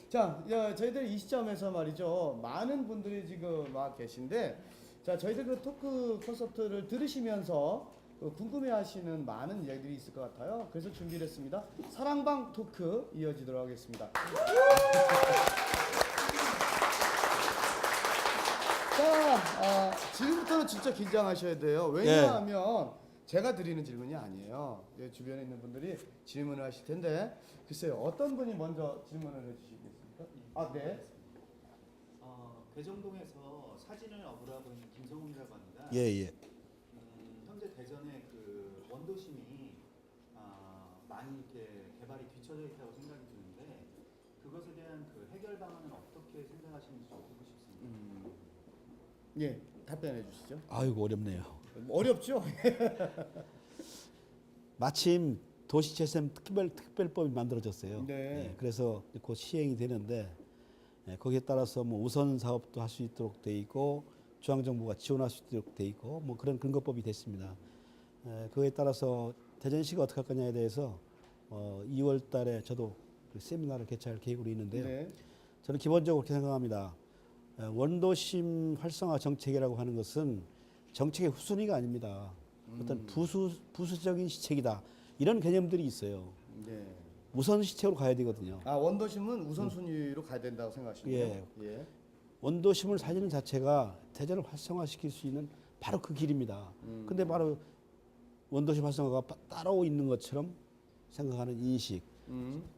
자, 저희들 이 시점에서 말이죠. 많은 분들이 지금 와 계신데, 자, 저희들 그 토크 콘서트를 들으시면서 궁금해하시는 많은 이야기들이 있을 것 같아요. 그래서 준비를 했습니다. 사랑방 토크 이어지도록 하겠습니다. 자, 지금부터는 진짜 긴장하셔야 돼요. 왜냐하면 제가 드리는 질문이 아니에요. 주변에 있는 분들이 질문을 하실 텐데, 글쎄요, 어떤 분이 먼저 질문을 해주시겠습니까? 아, 네. 대정동에서 사진을 업으라고 있는 김성훈이라고 합니다. 예, 예. 현재 대전에 그 원도심이 많이 이렇게 개발이 뒤처져 있다고 생각이 드는데 그것에 대한 그 해결 방안은 어떻게 생각하시는지 좀 듣고 싶습니다. 예, 답변해 주시죠. 아이고 어렵네요. 어렵죠? 마침 도시재생 특별법이 만들어졌어요. 네. 예, 그래서 곧 시행이 되는데 거기에 따라서 뭐 우선 사업도 할 수 있도록 돼 있고 중앙정부가 지원할 수 있도록 돼 있고 뭐 그런 근거법이 됐습니다. 그거에 따라서 대전시가 어떻게 할 거냐에 대해서 2월달에 저도 그 세미나를 개최할 계획으로 있는데요. 네. 저는 기본적으로 그렇게 생각합니다. 원도심 활성화 정책이라고 하는 것은 정책의 후순위가 아닙니다. 어떤 부수적인 시책이다. 이런 개념들이 있어요. 네. 우선 시책으로 가야 되거든요. 원도심은 우선순위로 가야 된다고 생각하시네요. 예. 원도심을 살리는 자체가 대전을 활성화시킬 수 있는 바로 그 길입니다. 근데 바로 원도심 활성화가 따로 있는 것처럼 생각하는 인식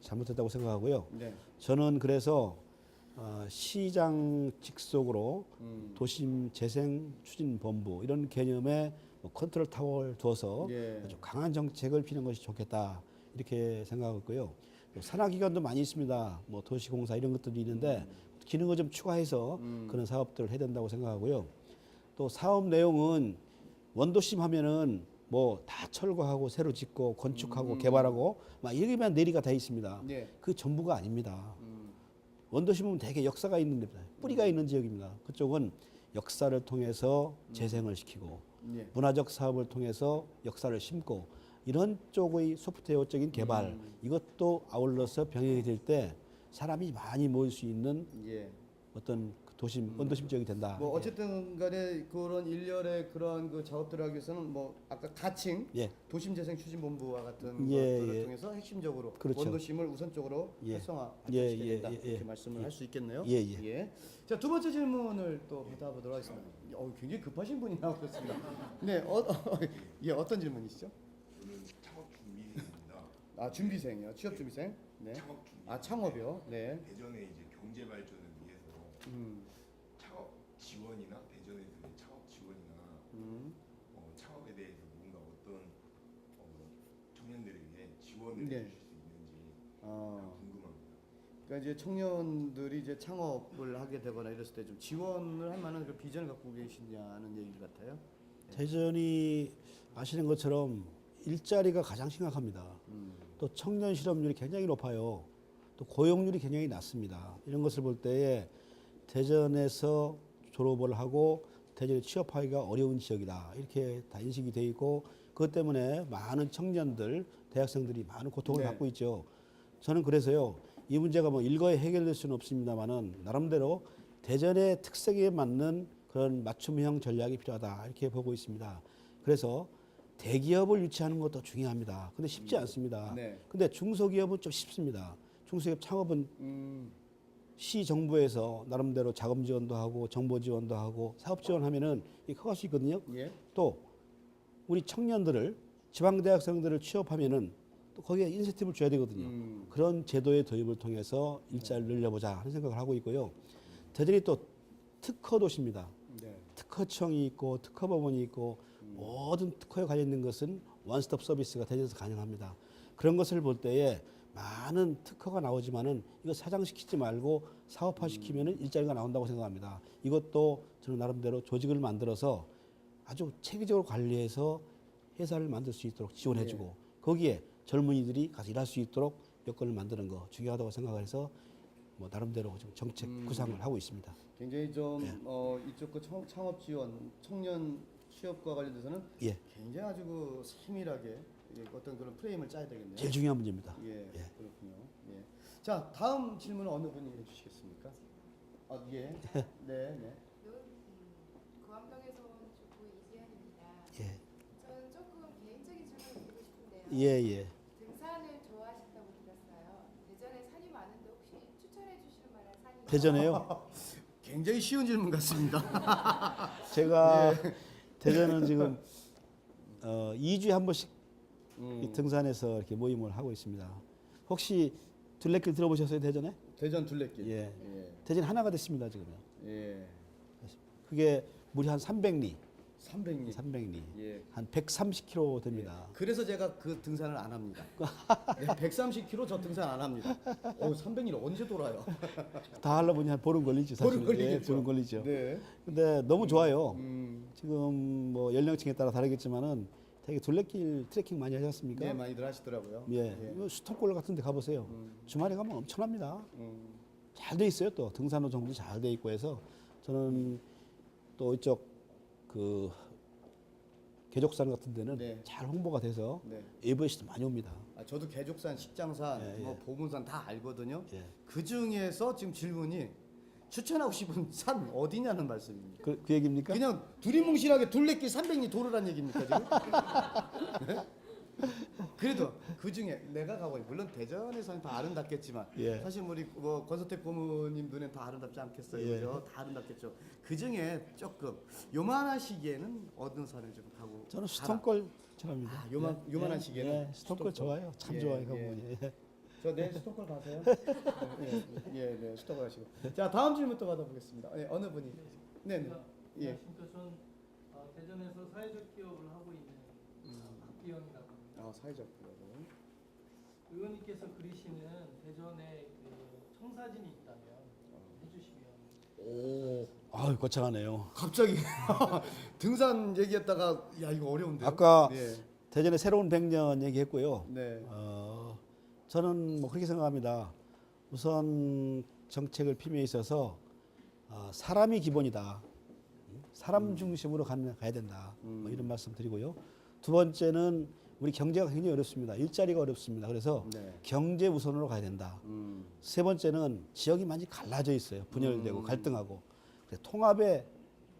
잘못됐다고 생각하고요. 네. 저는 그래서 시장 직속으로 도심 재생 추진 본부 이런 개념의 뭐 컨트롤 타워를 둬서 예. 아주 강한 정책을 피는 것이 좋겠다 이렇게 생각했고요. 또 산하기관도 많이 있습니다. 뭐 도시공사 이런 것들이 있는데 기능을 좀 추가해서 그런 사업들을 해야 된다고 생각하고요. 또 사업 내용은 원도심 하면은 뭐 다 철거하고 새로 짓고 건축하고 개발하고 막 이렇게만 내리가 다 있습니다. 예. 그 전부가 아닙니다. 원도심은 되게 역사가 있는 데입니다. 뿌리가 있는 지역입니다. 그쪽은 역사를 통해서 재생을 시키고 예. 문화적 사업을 통해서 역사를 심고 이런 쪽의 소프트웨어적인 개발 이것도 아울러서 병행이 될 때 사람이 많이 모일 수 있는 예. 어떤 그 도심 원도심 지역이 된다. 뭐 어쨌든 간에 그런 일련의 그런 그 작업들을 하기 위해서는 뭐 아까 가칭 예. 도심재생추진본부와 같은 예, 것들을 예. 통해서 핵심적으로 그렇죠. 원도심을 우선적으로 예. 활성화시켜야 예, 예, 된다 예, 이렇게 예. 말씀을 예. 할 수 있겠네요. 예, 예. 자, 두 번째 질문을 또 받아보도록 하겠습니다. 굉장히 급하신 분이 나오셨습니다. 네, 예, 어떤 질문이시죠? 저는 창업 준비생입니다. 준비생이요. 취업 준비생. 네. 창업 준비. 창업이요. 네. 대전의 이제 경제 발전을 위해서 창업 지원이나 대전에서의 창업 지원이나 창업에 대해서 뭔가 어떤 청년들에게 지원을 네. 해주실 수 있는지 궁금합니다. 그러니까 이제 청년들이 이제 창업을 하게 되거나 이랬을 때 좀 지원을 할 만한 그 비전을 갖고 계시냐는 얘기 같아요. 대전이 아시는 것처럼 일자리가 가장 심각합니다. 또 청년 실업률이 굉장히 높아요. 또 고용률이 굉장히 낮습니다. 이런 것을 볼 때에 대전에서 졸업을 하고 대전에 취업하기가 어려운 지역이다. 이렇게 다 인식이 돼 있고 그것 때문에 많은 청년들, 대학생들이 많은 고통을 네. 받고 있죠. 저는 그래서요. 이 문제가 뭐 일거에 해결될 수는 없습니다만은 나름대로 대전의 특색에 맞는 그런 맞춤형 전략이 필요하다. 이렇게 보고 있습니다. 그래서 대기업을 유치하는 것도 중요합니다. 근데 쉽지 않습니다. 네. 근데 중소기업은 좀 쉽습니다. 중소기업 창업은 시 정부에서 나름대로 자금 지원도 하고 정보 지원도 하고 사업 지원하면은 이게 커갈 수 있거든요. 예. 또 우리 청년들을 지방 대학생들을 취업하면은 또 거기에 인센티브를 줘야 되거든요. 그런 제도의 도입을 통해서 일자리를 늘려보자 하는 생각을 하고 있고요. 대전이 또 특허 도시입니다. 네. 특허청이 있고 특허법원이 있고 모든 특허에 관련된 것은 원스톱 서비스가 대전에서 가능합니다. 그런 것을 볼 때에 많은 특허가 나오지만은 이거 사장시키지 말고 사업화시키면은 일자리가 나온다고 생각합니다. 이것도 저는 나름대로 조직을 만들어서 아주 체계적으로 관리해서 회사를 만들 수 있도록 지원해주고 거기에 젊은이들이 가서 일할 수 있도록 여건을 만드는 거 중요하다고 생각해서 뭐 나름대로 좀 정책 구상을 하고 있습니다. 굉장히 좀 예. 이쪽 그 창업 지원, 청년 취업과 관련돼서는 예, 굉장히 아주 그 세밀하게 어떤 그런 프레임을 짜야 되겠네요. 제일 중요한 문제입니다. 예, 예. 그렇군요. 예. 자, 다음 질문은 어느 분이 해주시겠습니까? 아, 예. 네, 네. 고암동에서 온 주부 이지연입니다. 예, 저는 조금 개인적인 질문을 드리고 싶은데요. 예, 예. 등산을 좋아하신다고 들었어요. 대전에 산이 많은데 혹시 추천해 주실 만한 산이 대전에요. 굉장히 쉬운 질문 같습니다. 제가 대전은 지금 2주에 한 번씩 이 음, 등산에서 이렇게 모임을 하고 있습니다. 혹시 둘레길 들어보셨어요 대전에? 대전 둘레길. 예. 예. 대전 하나가 됐습니다 지금요. 예. 그게 무려 한 300리, 300리. 300리, 예. 한 130km 됩니다. 그래서 제가 그 등산을 안 합니다. 네, 130km 저 등산 안 합니다. 300일 언제 돌아요? 다 하려면 한 보름 걸리죠. 사실. 보름 걸리겠죠. 보름 걸리죠. 네. 근데 너무 좋아요. 음, 지금 뭐 연령층에 따라 다르겠지만은 되게 둘레길 트레킹 많이 하지 않습니까? 네, 많이들 하시더라고요. 예. 이거 수도골 같은 데 가보세요. 주말에 가면 엄청납니다. 음, 잘 돼 있어요. 또 등산로 정도 잘 돼 있고 해서 저는 또 이쪽 그 계족산 같은 데는 네. 잘 홍보가 돼서 네. AVC도 많이 옵니다. 저도 개족산, 식장산, 예, 뭐 예. 보문산 다 알거든요. 예. 그 중에서 지금 질문이 추천하고 싶은 산 어디냐는 말씀입니다. 그 얘기입니까? 그냥 두리뭉실하게 둘레길 300리 도르란 얘기입니까 지금? 네? 그래도 그 중에 내가 가고 물론 대전에서는 다 아름답겠지만 예. 사실 우리 뭐 권서택 고모님 눈엔 다 아름답지 않겠어요, 예. 그죠? 다 아름답겠죠. 그 중에 조금 요만한 시기에는 어느 산을 좀 가고 저는 가라. 수통골 좋아합니다. 아, 요만한 시기에는 예, 수통골 좋아요. 참 예, 좋아요. 예. 가보니. 예. 저 내일 수도권 가세요? 예, 네, 수도권 가시고. 자, 다음 질문 또 받아보겠습니다. 예, 어느 분이? 네, 네. 예. 안녕하십니까. 전 대전에서 사회적 기업을 하고 있는 박기영이라고 합니다. 사회적 부여로. 의원님께서 그리시는 대전에 그 청사진이 있다면 해주시면. 오, 아유 거창하네요. 갑자기 등산 얘기했다가 야 이거 어려운데요? 아까 예, 대전에 새로운 100년 얘기했고요. 네, 저는 뭐 그렇게 생각합니다. 우선 정책을 피미에 있어서 사람이 기본이다. 사람 중심으로 가야 된다. 뭐 이런 말씀 드리고요. 두 번째는 우리 경제가 굉장히 어렵습니다. 일자리가 어렵습니다. 그래서 네. 경제 우선으로 가야 된다. 세 번째는 지역이 많이 갈라져 있어요. 분열되고 갈등하고. 그래서 통합의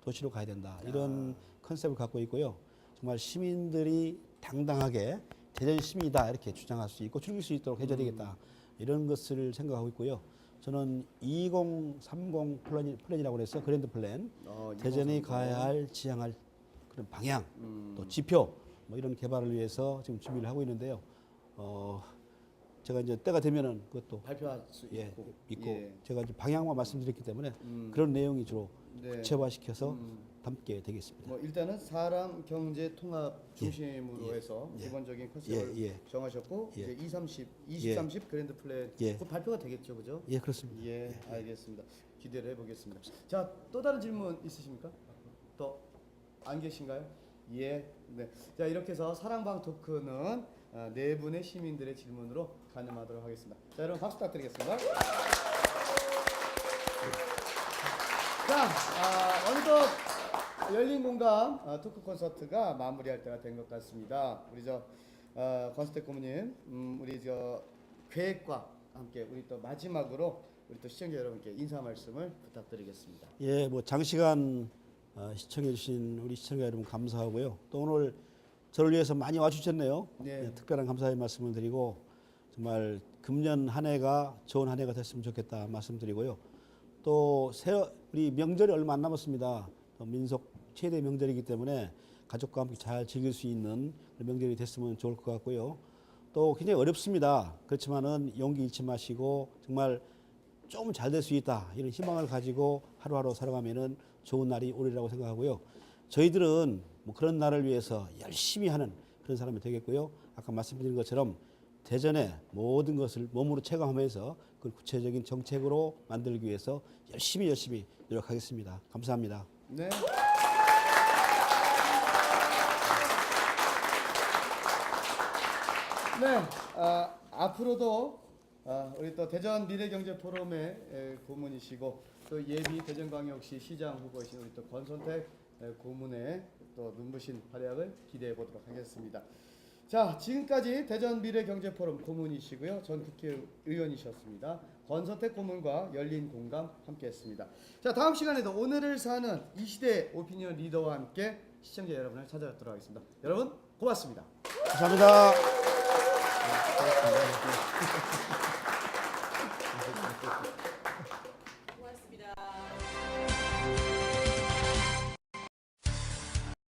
도시로 가야 된다. 이런 컨셉을 갖고 있고요. 정말 시민들이 당당하게 대전 시민이다 이렇게 주장할 수 있고 즐길 수 있도록 해줘야 되겠다. 이런 것을 생각하고 있고요. 저는 2030 플랜이라고 해서 그랜드 플랜, 대전이 가야 할 지향할 그런 방향, 또 지표 뭐 이런 개발을 위해서 지금 준비를 하고 있는데요. 제가 이제 때가 되면은 그것도 발표할 수 있고, 있고 예. 제가 이제 방향만 말씀드렸기 때문에 그런 내용이 주로 네. 구체화시켜서 담게 되겠습니다. 뭐 일단은 사람 경제 통합 중심으로 예. 해서 예. 기본적인 컨셉을 예. 예. 정하셨고 예. 이제 2030 그랜드 플랜 예. 그 발표가 되겠죠, 그죠? 예, 그렇습니다. 예, 알겠습니다. 기대를 해보겠습니다. 자, 또 다른 질문 있으십니까? 또 안 계신가요? 예, 네. 자, 이렇게 해서 사랑방 토크는 네 분의 시민들의 질문으로 가늠하도록 하겠습니다. 자, 여러분 박수 부탁드리겠습니다. 자, 어느덧 열린 공감 토크 콘서트가 마무리할 때가 된 것 같습니다. 우리 권수택 고모님, 우리 계획과 함께 우리 또 마지막으로 우리 또 시청자 여러분께 인사 말씀을 부탁드리겠습니다. 예, 뭐 장시간 시청해주신 우리 시청자 여러분 감사하고요. 또 오늘 저를 위해서 많이 와주셨네요. 네. 예, 특별한 감사의 말씀을 드리고 정말 금년 한 해가 좋은 한 해가 됐으면 좋겠다 말씀드리고요. 또 우리 명절이 얼마 안 남았습니다. 또 민속 최대 명절이기 때문에 가족과 함께 잘 즐길 수 있는 명절이 됐으면 좋을 것 같고요. 또 굉장히 어렵습니다. 그렇지만은 용기 잃지 마시고 정말 좀 잘 될 수 있다 이런 희망을 가지고 하루하루 살아가면은 좋은 날이 오리라고 생각하고요. 저희들은 뭐 그런 날을 위해서 열심히 하는 그런 사람이 되겠고요. 아까 말씀드린 것처럼 대전의 모든 것을 몸으로 체감하면서 그 구체적인 정책으로 만들기 위해서 열심히 노력하겠습니다. 감사합니다. 네. 네, 앞으로도 우리 또 대전 미래경제포럼의 고문이시고 또 예비 대전광역시 시장 후보이신 우리 또 권선택 고문의 또 눈부신 활약을 기대해 보도록 하겠습니다. 자, 지금까지 대전 미래경제포럼 고문이시고요. 전 국회의원이셨습니다. 권선택 고문과 열린 공감 함께했습니다. 자, 다음 시간에도 오늘을 사는 이 시대 오피니언 리더와 함께 시청자 여러분을 찾아뵙도록 하겠습니다. 여러분 고맙습니다. 감사합니다.